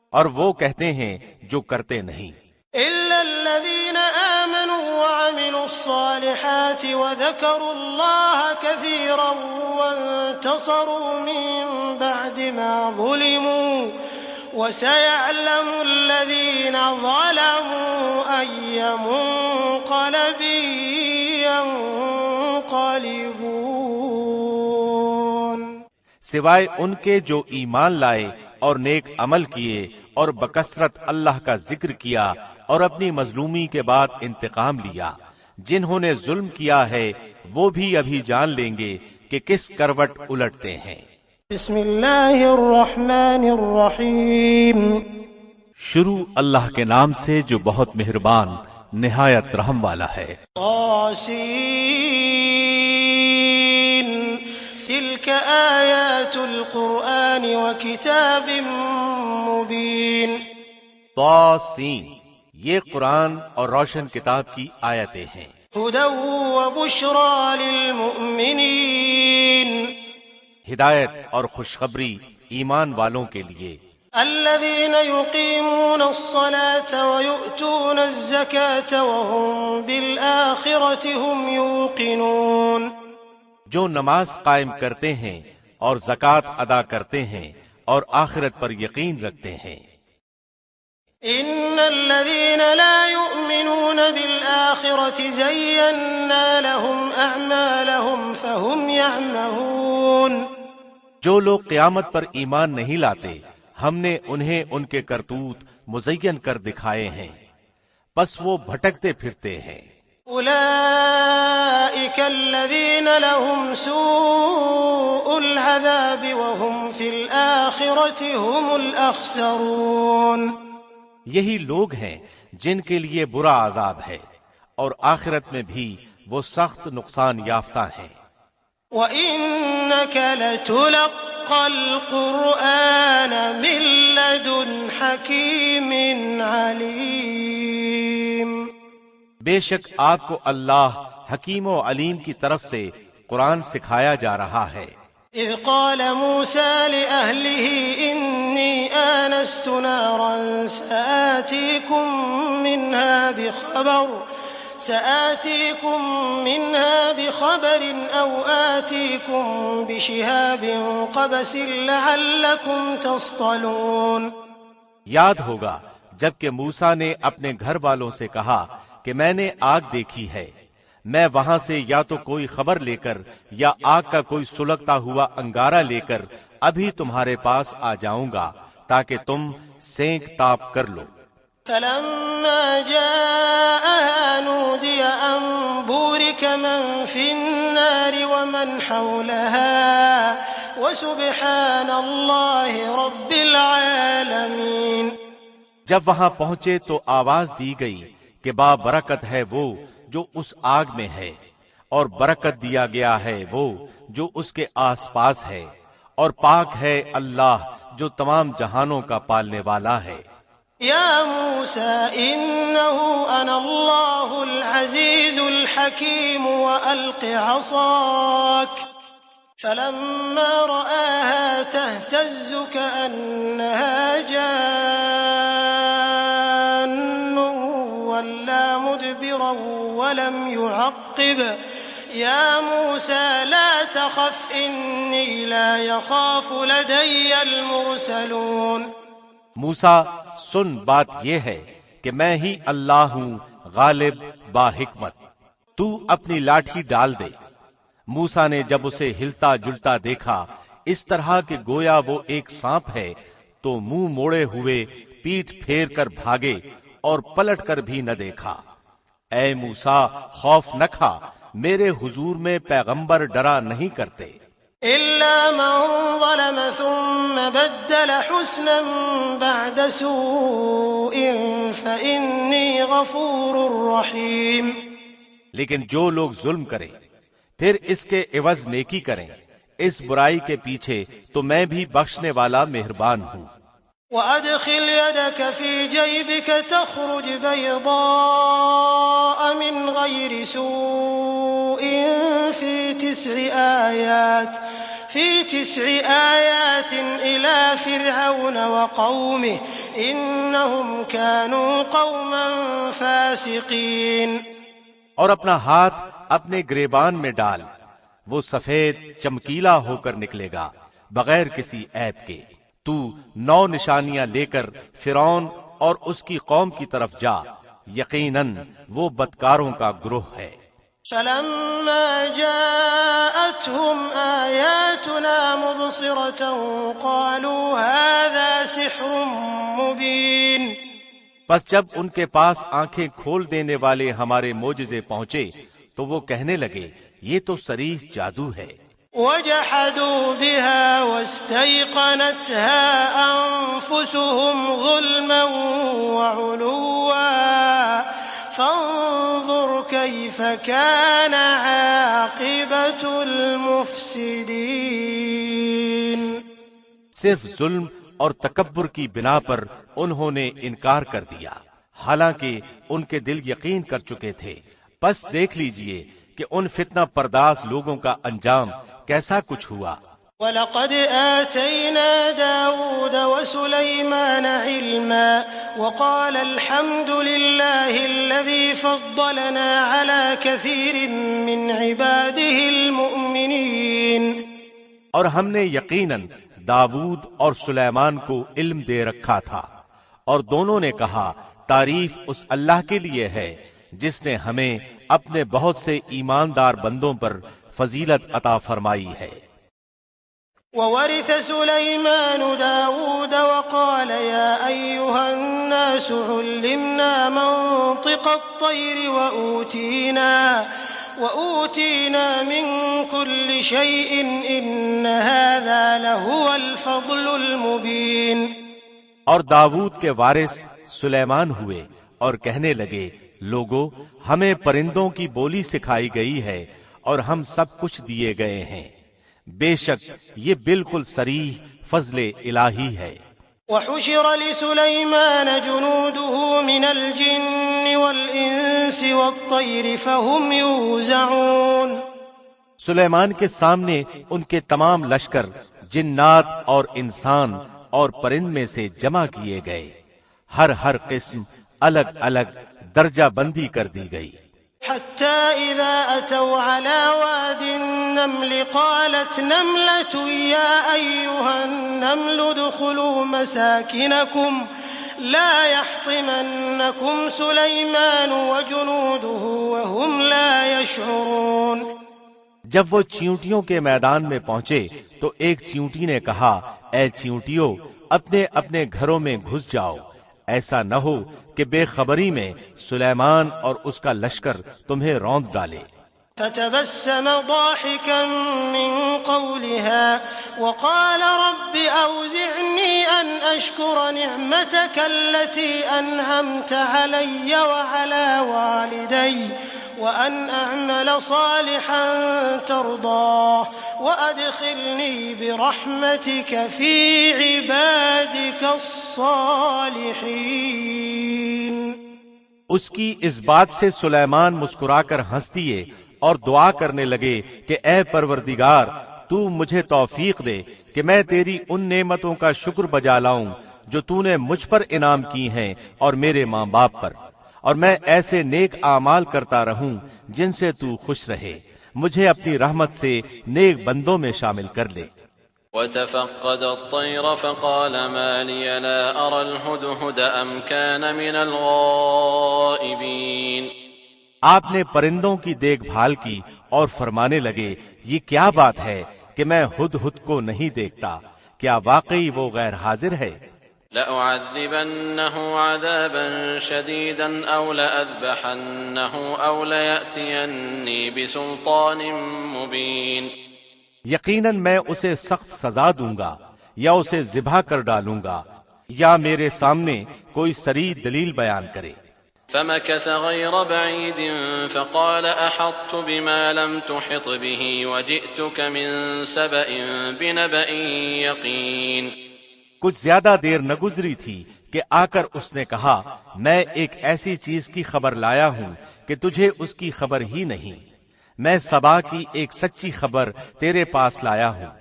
اور وہ کہتے ہیں جو کرتے نہیں۔ إلا الذين آمنوا وعملوا الصالحات وذكروا الله كثيرا وانتصروا من بعد ما ظلموا وسيعلم الذين ظلموا أي منقلب ينقلبون سوائے ان کے جو ایمان لائے اور نیک عمل کیے اور بکثرت اللہ کا ذکر کیا اور اپنی مظلومی کے بعد انتقام لیا، جنہوں نے ظلم کیا ہے وہ بھی ابھی جان لیں گے کہ کس کروٹ الٹتے ہیں۔ بسم اللہ الرحمن الرحیم شروع اللہ کے نام سے جو بہت مہربان نہایت رحم والا ہے۔ طاسین تلک آیات القرآن وکتاب مبین طاسین یہ قرآن اور روشن کتاب کی آیتیں ہیں۔ ہدی وبشری للمؤمنین ہدایت اور خوشخبری ایمان والوں کے لیے۔ الذين يقيمون الصلاة ويؤتون الزكاة وهم بالآخرة هم يوقنون جو نماز قائم کرتے ہیں اور زکوٰۃ ادا کرتے ہیں اور آخرت پر یقین رکھتے ہیں۔ إن الذين لا يؤمنون بالآخرة زينا لهم أعمالهم فهم يعمهون جو لوگ قیامت پر ایمان نہیں لاتے ہم نے انہیں ان کے کرتوت مزین کر دکھائے ہیں، بس وہ بھٹکتے پھرتے ہیں۔ أولئك الذين لهم سوء العذاب وهم في الآخرة هم الأخسرون یہی لوگ ہیں جن کے لیے برا عذاب ہے اور آخرت میں بھی وہ سخت نقصان یافتہ ہیں۔ وَإِنَّكَ لَتُلَقَّى الْقُرْآنَ مِن لَّدُنْ حَكِيمٍ عَلِيمٍ بے شک آپ کو اللہ حکیم و علیم کی طرف سے قرآن سکھایا جا رہا ہے۔ إِذْ قَالَ مُوسَىٰ لِأَهْلِهِ إِنِّي آنَسْتُ نَارًا سَآتِيكُم مِّنْهَا بِخَبَرٍ أَوْ آتِيكُم بِشِهَابٍ قَبَسٍ لَعَلَّكُمْ تَصْطَلُونَ یاد ہوگا جبکہ موسیٰ نے اپنے گھر والوں سے کہا کہ میں نے آگ دیکھی ہے، میں وہاں سے یا تو کوئی خبر لے کر یا آگ کا کوئی سلگتا ہوا انگارہ لے کر ابھی تمہارے پاس آ جاؤں گا تاکہ تم سینک تاپ کر لو۔ فَلَمَّا جَاءَهَا نُودِيَ أَن بُورِكَ مَن فِي النَّارِ وَمَنْ حَوْلَهَا وَسُبْحَانَ اللَّهِ رَبِّ الْعَالَمِينَ جب وہاں پہنچے تو آواز دی گئی کہ بابرکت ہے وہ جو اس آگ میں ہے، اور برکت دیا گیا ہے وہ جو اس کے آس پاس ہے، اور پاک ہے اللہ جو تمام جہانوں کا پالنے والا ہے۔ یا موسیٰ انہ انا اللہ العزیز الحکیم وألق عصاک فلما رآها تهتز كأنها جان ولا مدبرا ولم يعقب يا موسى لا تخف إني لا يخاف لدي المرسلون۔ موسیٰ سن، بات یہ ہے کہ میں ہی اللہ ہوں غالب با حکمت، تو اپنی لاٹھی ڈال دے۔ موسیٰ نے جب اسے ہلتا جلتا دیکھا اس طرح کہ گویا وہ ایک سانپ ہے تو منہ موڑے ہوئے پیٹھ پھیر کر بھاگے اور پلٹ کر بھی نہ دیکھا۔ اے موسیٰ خوف نہ کھا، میرے حضور میں پیغمبر ڈرا نہیں کرتے۔ إلا من ظلم ثم بدل حسنا بعد سوء فإني غفور رحيم۔ لیکن جو لوگ ظلم کریں پھر اس کے عوض نیکی کریں، اس برائی کے پیچھے تو میں بھی بخشنے والا مہربان ہوں۔ وأدخل يدك في جيبك تخرج بيضاء من غير سوء في 9 آيات إلى فرعون وقومه إنهم كانوا قوما فاسقين۔ اور اپنا ہاتھ اپنے گریبان میں ڈال، وہ سفید چمکیلا ہو کر نکلے گا بغیر کسی عیب کے۔ تو 9 نشانیاں لے کر فرعون اور اس کی قوم کی طرف جا، یقیناً وہ بدکاروں کا گروہ ہے۔ فلما جاءتهم آياتنا مبصرة قالوا هذا سحر مبين۔ پس جب ان کے پاس آنکھیں کھول دینے والے ہمارے معجزے پہنچے تو وہ کہنے لگے یہ تو صریح جادو ہے۔ وجحدوا بها واستيقنتها أنفسهم ظلما وعلوا فانظر كيف كان عاقبة المفسدين۔ صرف ظلم اور تکبر کی بنا پر انہوں نے انکار کر دیا، حالانکہ ان کے دل یقین کر چکے تھے۔ پس دیکھ لیجئے کہ ان فتنہ پرداز لوگوں کا انجام کیسا کچھ ہوا۔ وَلَقَدْ آتَيْنَا دَاوُودَ وَسُلَيْمَانَ عِلْمًا وَقَالَ الْحَمْدُ لِلَّهِ الَّذِي فَضَّلَنَا عَلَى كَثِيرٍ مِّنْ عِبَادِهِ الْمُؤْمِنِينَ۔ اور ہم نے یقیناً داود اور سلیمان کو علم دے رکھا تھا، اور دونوں نے کہا تعریف اس اللہ کے لیے ہے جس نے ہمیں اپنے بہت سے ایماندار بندوں پر فضیلت عطا فرمائی ہے۔ وورث سليمان داود وقال يا أيها الناس علمنا منطق الطير وأوتينا من كل شيء إن هذا لهو الفضل المبين۔ اور داود کے وارث سلیمان ہوئے اور کہنے لگے لوگو ہمیں پرندوں کی بولی سکھائی گئی ہے اور ہم سب کچھ دیے گئے ہیں، بے شک یہ بالکل صریح فضل الہی ہے۔ وحشر لسليمان جنوده من الجن والإنس والطير فهم يوزعون۔ سلیمان کے سامنے ان کے تمام لشکر جنات اور انسان اور پرند میں سے جمع کیے گئے، ہر قسم الگ الگ درجہ بندی کر دی گئی۔ حتى إذا أتوا على واد النمل قالت نملة يا أيها النمل ادخلوا مساكنكم لا يحطمنكم سليمان وجنوده وهم لا يشعرون۔ جب وہ چیونٹیوں کے میدان میں پہنچے تو ایک چیونٹی نے کہا اے چیونٹیوں اپنے اپنے گھروں میں گھس جاؤ، ایسا نہ ہو کہ بے خبری میں سلیمان اور اس کا لشکر تمہیں روند ڈالے۔ فتبسم ضاحكا من قولها وقال رب أوزعني أن أشكر نعمتك التي أنعمت علي وعلى والدي وأن أعمل صالحا ترضاه وأدخلني برحمتك في عبادك الصالحين۔ اس کی اس بات سے سلیمان مسکرا کر ہنس دیے اور دعا کرنے لگے کہ اے پروردگار تو مجھے توفیق دے کہ میں تیری ان نعمتوں کا شکر بجا لاؤں جو تو نے مجھ پر انعام کی ہیں اور میرے ماں باپ پر، اور میں ایسے نیک اعمال کرتا رہوں جن سے تو خوش رہے. مجھے اپنی رحمت سے نیک بندوں میں شامل کر لے. وتفقد الطير فقال ما لي لا أرى الهدهد أم كان من الغائبين. آپ نے پرندوں کی دیکھ بھال کی اور فرمانے لگے یہ کیا بات ہے کہ میں ہدہد کو نہیں دیکھتا، کیا واقعی وہ غیر حاضر ہے؟ لأعذبنه عذابا شديدا أو لأذبحنه أو ليأتيني بسلطان مبين. یقیناً میں اسے سخت سزا دوں گا یا اسے ذبح کر ڈالوں گا یا میرے سامنے کوئی صریح دلیل بیان کرے. فمكث غير بعيد فقال أحطت بما لم تحط به وجئتك من سبأ بنبأ يقين. کچھ زیادہ دیر نہ گزری تھی کہ آ کر اس نے کہا میں ایک ایسی چیز کی خبر لایا ہوں کہ تجھے اس کی خبر ہی نہیں. میں سبا کی ایک سچی خبر تیرے پاس لایا ہوں.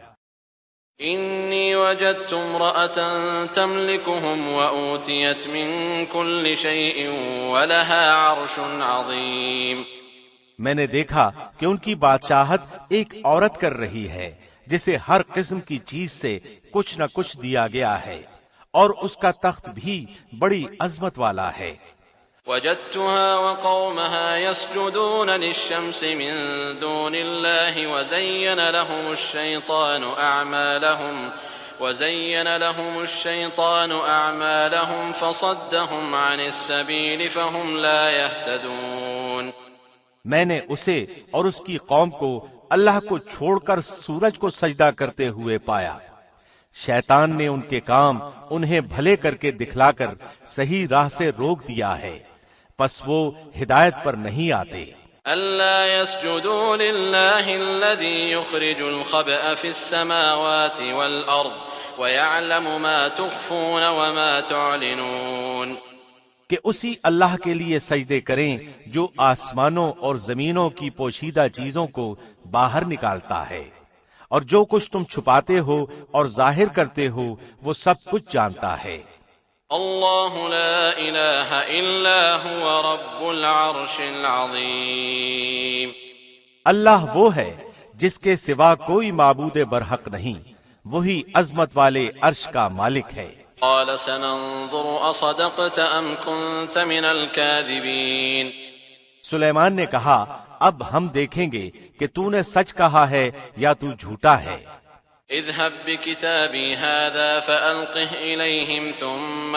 إني وجدت امرأة تملكهم وأوتيت من كل شيء ولها عرش عظيم. میں نے دیکھا کہ ان کی بادشاہت ایک عورت کر رہی ہے جسے ہر قسم کی چیز سے کچھ نہ کچھ دیا گیا ہے اور اس کا تخت بھی بڑی عظمت والا ہے. وجدتها وقومها يسجدون للشمس من دون الله وزين لهم الشيطان أعمالهم فصدهم عن السبيل فهم لا يهتدون. میں نے اسے اور اس کی قوم کو اللہ کو چھوڑ کر سورج کو سجدہ کرتے ہوئے پایا. شیطان نے ان کے کام انہیں بھلے کر کے دکھلا کر صحیح راہ سے روک دیا ہے، پس وہ ہدایت پر نہیں آتے. ألا يسجدوا لله الذي يخرج الخبأ في السماوات والأرض ويعلم ما تخفون وما تعلنون. کہ اسی اللہ کے لیے سجدے کریں جو آسمانوں اور زمینوں کی پوشیدہ چیزوں کو باہر نکالتا ہے، اور جو کچھ تم چھپاتے ہو اور ظاہر کرتے ہو وہ سب کچھ جانتا ہے. اللہ لا الہ الا هو رب العرش العظیم. اللہ وہ ہے جس کے سوا کوئی معبود برحق نہیں، وہی عظمت والے عرش کا مالک ہے. قال سننظر اصدقت ام كنت من الكاذبین. سلیمان نے کہا اب ہم دیکھیں گے کہ تو نے سچ کہا ہے یا تو جھوٹا ہے. اذهب بكتابي هذا فألقه إليهم ثم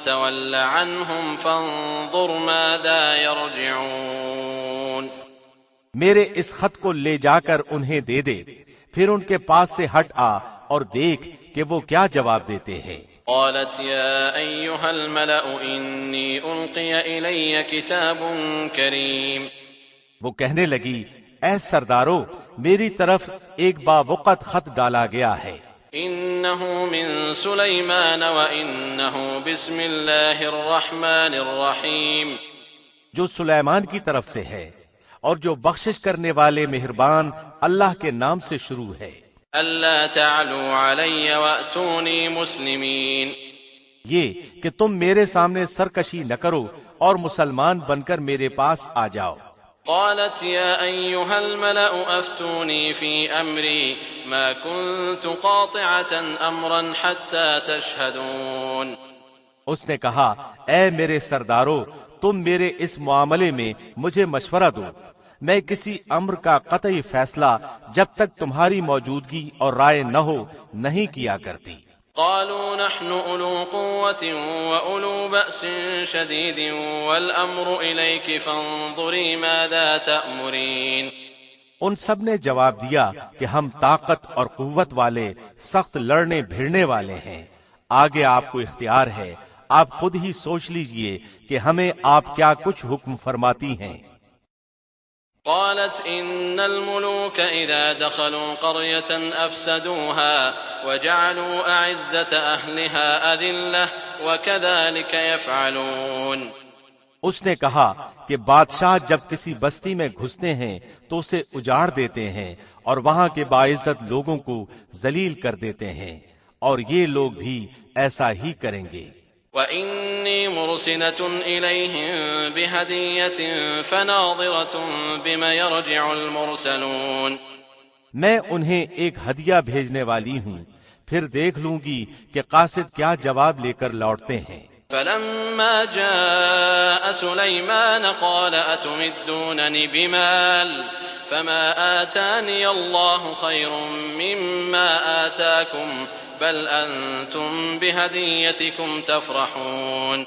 تول عنهم فانظر ماذا يرجعون. میرے اس خط کو لے جا کر انہیں دے دے، پھر ان کے پاس سے ہٹ آ اور دیکھ کہ وہ کیا جواب دیتے ہیں. قالت يا أيها الملأ إني ألقي إلي كتاب كريم. وہ کہنے لگی اے سردارو میری طرف ایک باوقت خط ڈالا گیا ہے. إنه من سليمان وإنه بسم الله الرحمن الرحيم. جو سلیمان کی طرف سے ہے اور جو بخشش کرنے والے مہربان اللہ کے نام سے شروع ہے. ألا تعلوا علي وأتوني مسلمين. یہ کہ تم میرے سامنے سرکشی نہ کرو اور مسلمان بن کر میرے پاس آ جاؤ. قالت يا أيها الملأ أفتوني في أمري ما كنت قاطعة أمرا حتى تشهدون. اس نے کہا اے میرے سردارو تم میرے اس معاملے میں مجھے مشورہ دو، میں کسی امر کا قطعی فیصلہ جب تک تمہاری موجودگی اور رائے نہ ہو نہیں کیا کرتی. قالوا نحن أولو قوة وأولو بأس شديد والأمر إليك فانظري ماذا تأمرين. ان سب نے جواب دیا کہ ہم طاقت اور قوت والے سخت لڑنے بھیڑنے والے ہیں، آگے آپ کو اختیار ہے، آپ خود ہی سوچ لیجئے کہ ہمیں آپ کیا کچھ حکم فرماتی ہیں. قالت إن الملوك إذا دخلوا قرية أفسدوها وجعلوا أعزة أهلها أذلة وكذلك يفعلون. اس نے کہا کہ بادشاہ جب کسی بستی میں گھستے ہیں تو اسے اجاڑ دیتے ہیں اور وہاں کے باعزت لوگوں کو ذلیل کر دیتے ہیں، اور یہ لوگ بھی ایسا ہی کریں گے. وَإِنِّي مُرْسِلَةٌ إِلَيْهِمْ بِهَدِيَّةٍ فَنَاظِرَةٌ بِمَ يَرْجِعُ الْمُرْسَلُونَ میں انہیں ایک ہدیہ بھیجنے والی ہوں، پھر دیکھ لوں گی کہ قاصد کیا جواب لے کر لوٹتے ہیں۔ فَلَمَّا جَاءَ سُلَيْمَانَ قَالَ أَتُمِدُّونَنِ بِمَالٍ فَمَا آتَانِيَ اللَّهُ خَيْرٌ مِّمَّا آتَاكُمْ بَلْ أَنتُمْ بِهَدِيَّتِكُمْ تَفْرَحُونَ۔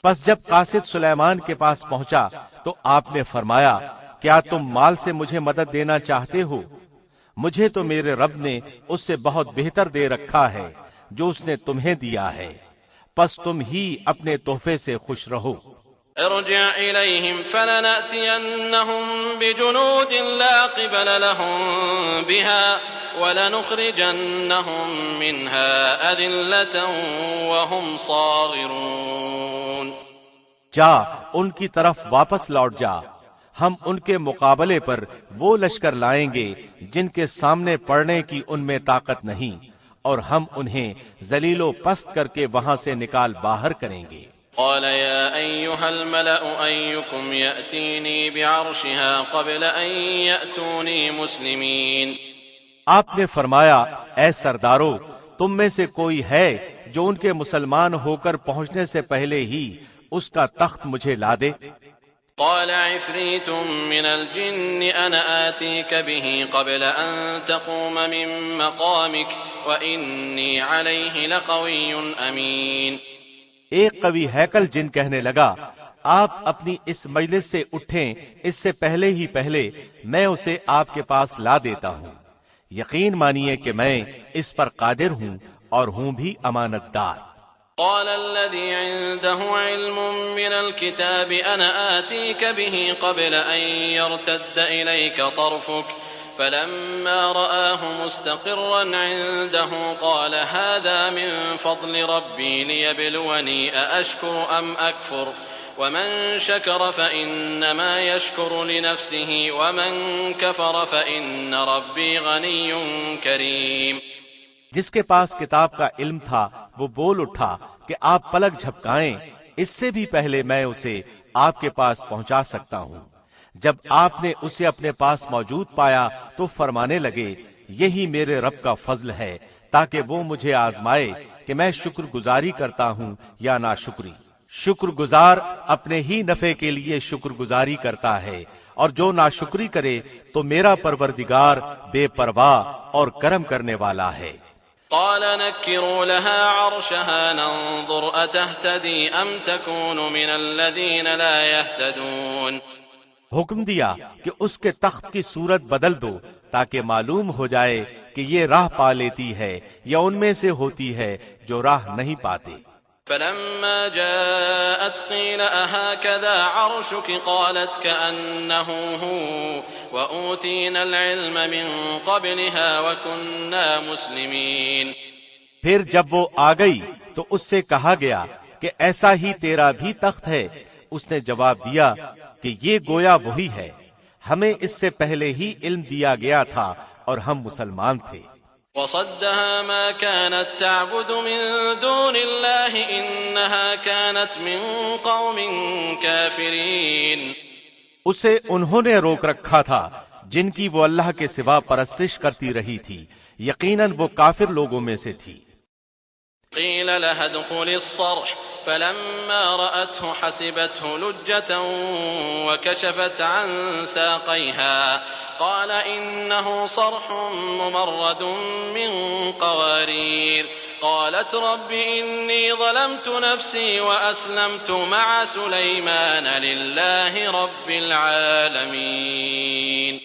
پس جب قاصد سلیمان کے پاس پہنچا تو آپ نے فرمایا، کیا تم مال سے مجھے مدد دینا چاہتے ہو؟ مجھے تو میرے رب نے اس سے بہت بہتر دے رکھا ہے جو اس نے تمہیں دیا ہے، پس تم ہی اپنے تحفے سے خوش رہو۔ ارجع إليهم فلنأتينهم بجنود لا قبل لهم بها ولنخرجنهم منها أذلة وهم صاغرون۔ جا ان کی طرف واپس لوٹ جا، ہم ان کے مقابلے پر وہ لشکر لائیں گے جن کے سامنے پڑنے کی ان میں طاقت نہیں، اور ہم انہیں ذلیل و پست کر کے وہاں سے نکال باہر کریں گے۔ قال يا أيها الملأ أيكم يأتيني بعرشها قبل أن يأتوني مسلمين۔ آپ نے فرمایا، اے سردارو، تم میں سے کوئی ہے جو ان کے مسلمان ہو کر پہنچنے سے پہلے ہی اس کا تخت مجھے لا دے؟ قال عفريت من الجن أنا آتيك به قبل أن تقوم من مقامك وإني عليه لقوي أمين۔ ایک قوی ہیکل جن کہنے لگا، آپ اپنی اس مجلس سے اٹھیں، اس سے پہلے میں اسے آپ کے پاس لا دیتا ہوں۔ یقین مانیے کہ میں اس پر قادر ہوں اور ہوں بھی امانت دار۔ قال الذي عنده علم من الكتاب أنا آتيك به قبل أن يرتد إليك طرفك فلما رآه مستقرا عنده قال هذا من فضل ربي ليبلوني أأشكر أم أكفر ومن شكر فإنما يشكر لنفسه ومن كفر فإن ربي غني كريم۔ جس کے پاس کتاب کا علم تھا وہ بول اٹھا کہ آپ پلک جھپکائیں، اس سے بھی پہلے میں اسے آپ کے پاس پہنچا سکتا ہوں۔ جب آپ نے اسے اپنے پاس موجود پایا تو فرمانے لگے، یہی میرے رب کا فضل ہے تاکہ وہ مجھے آزمائے کہ میں شکر گزاری کرتا ہوں یا ناشکری۔ شکر گزار اپنے ہی نفع کے لیے شکر گزاری کرتا ہے، اور جو ناشکری کرے تو میرا پروردگار بے پرواہ اور کرم کرنے والا ہے۔ قال نكروا لها عرشها ننظر أتهتدي أم تكون من الذين لا يهتدون۔ حکم دیا کہ اس کے تخت کی صورت بدل دو تاکہ معلوم ہو جائے کہ یہ راہ پا لیتی ہے یا ان میں سے ہوتی ہے جو راہ نہیں پاتے۔ فلما جاءت قيل أهكذا عرشك قالت كأنه هو وأوتينا العلم من قبلها وكنا مسلمين۔ پھر جب وہ آ گئی تو اس سے کہا گیا کہ ایسا ہی تیرا بھی تخت ہے۔ اس نے جواب دیا کہ یہ گویا وہی ہے، ہمیں اس سے پہلے ہی علم دیا گیا تھا اور ہم مسلمان تھے۔ وصدها ما كانت تعبد من دون الله إنها كانت من قوم كافرين۔ اسے انہوں نے روک رکھا تھا جن کی وہ اللہ کے سوا پرستش کرتی رہی تھی، یقیناً وہ کافر لوگوں میں سے تھی۔ قيل لها ادخل الصرح فلما رأته حسبته لجة وكشفت عن ساقيها قال إنه صرح ممرد من قوارير قالت رب إني ظلمت نفسي وأسلمت مع سليمان لله رب العالمين۔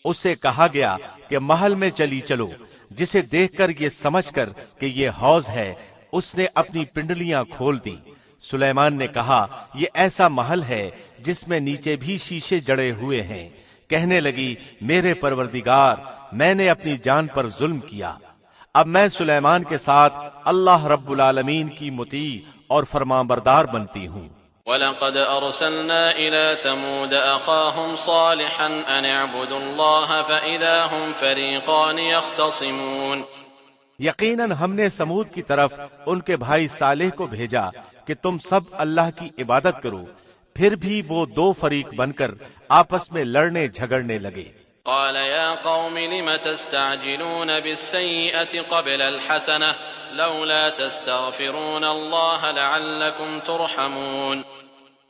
اسے کہا گیا کہ محل میں چلی چلو، جسے دیکھ کر یہ سمجھ کر کہ یہ حوض ہے اس نے اپنی پنڈلیاں کھول دی۔ سلیمان نے کہا، یہ ایسا محل ہے جس میں نیچے بھی شیشے جڑے ہوئے ہیں۔ کہنے لگی، میرے پروردگار، میں نے اپنی جان پر ظلم کیا، اب میں سلیمان کے ساتھ اللہ رب العالمین کی مطیع اور فرمانبردار بنتی ہوں۔ وَلَقَدْ أَرْسَلْنَا إِلَى ثَمُودَ أَخَاهُمْ صَالِحًا أَنِ اعْبُدُوا اللَّهَ فَإِذَا هُمْ فَرِيقَانِ يَخْتَصِمُونَ۔ یقیناً ہم نے سمود کی طرف ان کے بھائی صالح کو بھیجا کہ تم سب اللہ کی عبادت کرو، پھر بھی وہ دو فریق بن کر آپس میں لڑنے جھگڑنے لگے۔ قال يا قوم لم تستعجلون بالسيئة قبل الحسنة لولا تستغفرون الله لعلكم ترحمون۔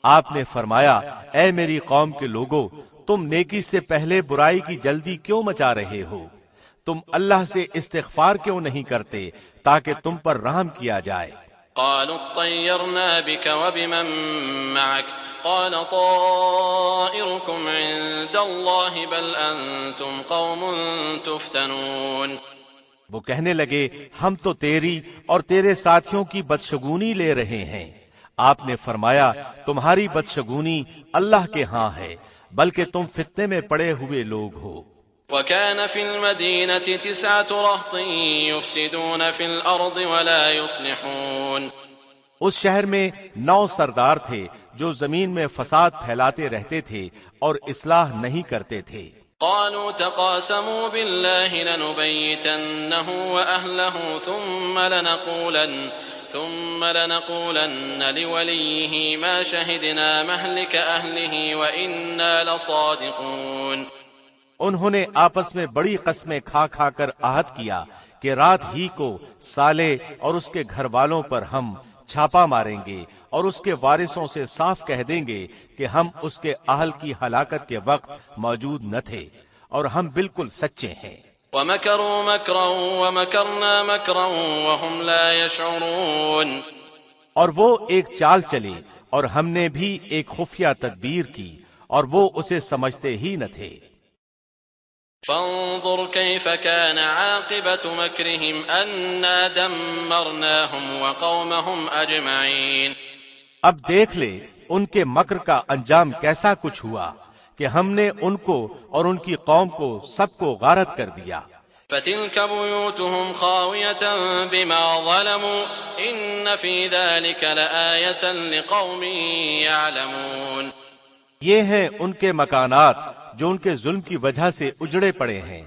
آپ نے فرمایا، اے میری قوم کے لوگو، تم نیکی سے پہلے برائی کی جلدی کیوں مچا رہے ہو؟ تم اللہ سے استغفار کیوں نہیں کرتے تاکہ تم پر رحم کیا جائے؟ قالوا اطيرنا بك وبمن معك قال طائركم عند الله بل أنتم قوم تفتنون۔ وہ کہنے لگے، ہم تو تیری اور تیرے ساتھیوں کی بدشگونی لے رہے ہیں۔ آپ نے فرمایا، تمہاری بدشگونی اللہ کے ہاں ہے، بلکہ تم فتنے میں پڑے ہوئے لوگ ہو۔ وكان في المدينة 9 رهط يفسدون في الأرض ولا يصلحون۔ اس شہر میں 9 سردار تھے جو زمین میں فساد پھیلاتے رہتے تھے اور اصلاح نہیں کرتے تھے۔ قالوا تقاسموا بالله لنبيتنه وأهله ثم لنقولن لوليه ما شهدنا مهلك أهله وإنا لصادقون۔ انہوں نے آپس میں بڑی قسمیں کھا کھا کر عہد کیا کہ رات ہی کو صالح اور اس کے گھر والوں پر ہم چھاپا ماریں گے اور اس کے وارثوں سے صاف کہہ دیں گے کہ ہم اس کے اہل کی ہلاکت کے وقت موجود نہ تھے اور ہم بالکل سچے ہیں۔ وَمَكَرُوا مَكْرًا وَمَكَرْنَا مَكْرًا وَهُمْ لَا يَشْعُرُونَ۔ اور وہ ایک چال چلی اور ہم نے بھی ایک خفیہ تدبیر کی اور وہ اسے سمجھتے ہی نہ تھے۔ فانظر كيف كان عاقبة مكرهم أنا دمرناهم وقومهم أجمعين۔ اب دیکھ لے ان کے مکر کا انجام کیسا کچھ ہوا کہ ہم نے ان کو اور ان کی قوم کو سب کو غارت کر دیا۔ فتلك بيوتهم خاوية بما ظلموا إن في ذلك لآية لقوم يعلمون۔ یہ ہیں ان کے مکانات جو ان کے ظلم کی وجہ سے اجڑے پڑے ہیں۔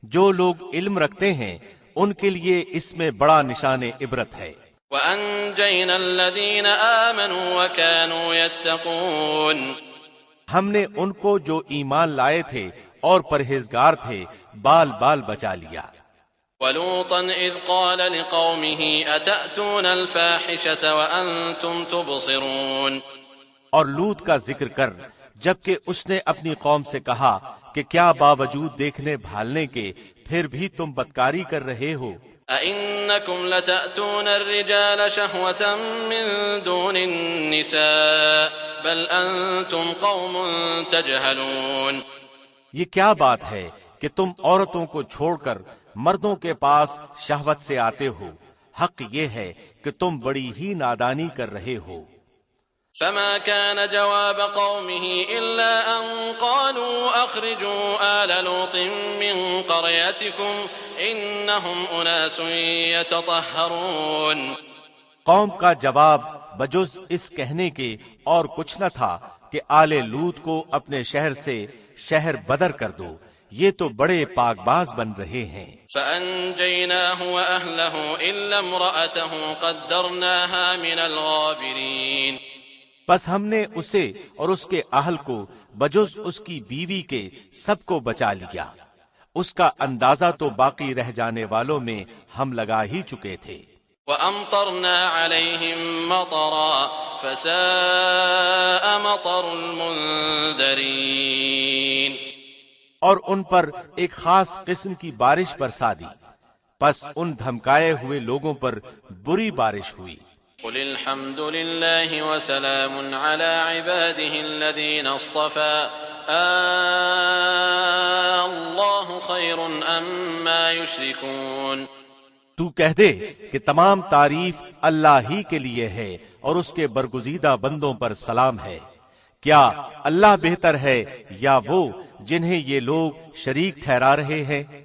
جو لوگ علم رکھتے ہیں ان کے لیے اس میں بڑا نشان عبرت ہے۔ وَأَنجَيْنَا الَّذِينَ آمَنُوا وَكَانُوا يَتَّقُونَ۔ ہم نے ان کو جو ایمان لائے تھے اور پرہیزگار تھے بال بال بچا لیا۔ وَلُوطًا إِذْ قَالَ لِقَوْمِهِ أَتَأْتُونَ الْفَاحِشَةَ وَأَنْتُمْ تُبْصِرُونَ۔ اور لوط کا ذکر کر جبکہ اس نے اپنی قوم سے کہا کہ کیا باوجود دیکھنے بھالنے کے پھر بھی تم بدکاری کر رہے ہو؟ أَإِنَّكُمْ لَتَأْتُونَ الرِّجَالَ شَهْوَةً مِّن دُونِ النِّسَاءِ بَلْ أَنْتُمْ قَوْمٌ تَجْهَلُونَ۔ یہ کیا بات ہے کہ تم عورتوں کو چھوڑ کر مردوں کے پاس شہوت سے آتے ہو؟ حق یہ ہے کہ تم بڑی ہی نادانی کر رہے ہو۔ فما كان جواب قومه إلا أن قالوا أخرجوا آل لوط من قريتكم إنهم أناس يتطهرون۔ قوم کا جواب بجز اس کہنے کے اور کچھ نہ تھا کہ آل لوط کو اپنے شہر سے شہر بدر کر دو، یہ تو بڑے پاک باز بن رہے ہیں۔ فأنجيناه وأهله إلا امرأته قدرناها من الغابرين۔ بس ہم نے اسے اور اس کے اہل کو بجز اس کی بیوی کے سب کو بچا لیا، اس کا اندازہ تو باقی رہ جانے والوں میں ہم لگا ہی چکے تھے۔ وَأَمْطَرْنَا عَلَيْهِمْ مَطَرًا فَسَاءَ مَطَرُ الْمُنذَرِينَ۔ اور ان پر ایک خاص قسم کی بارش برسا دی، پس ان دھمکائے ہوئے لوگوں پر بری بارش ہوئی۔ قل الحمد لله وسلام على عباده الذين اصطفى الله خير أما يشركون۔ تو کہہ دے کہ تمام تعریف اللہ ہی کے لیے ہے اور اس کے برگزیدہ بندوں پر سلام ہے۔ کیا اللہ بہتر ہے یا وہ جنہیں یہ لوگ شریک ٹھہرا رہے ہیں؟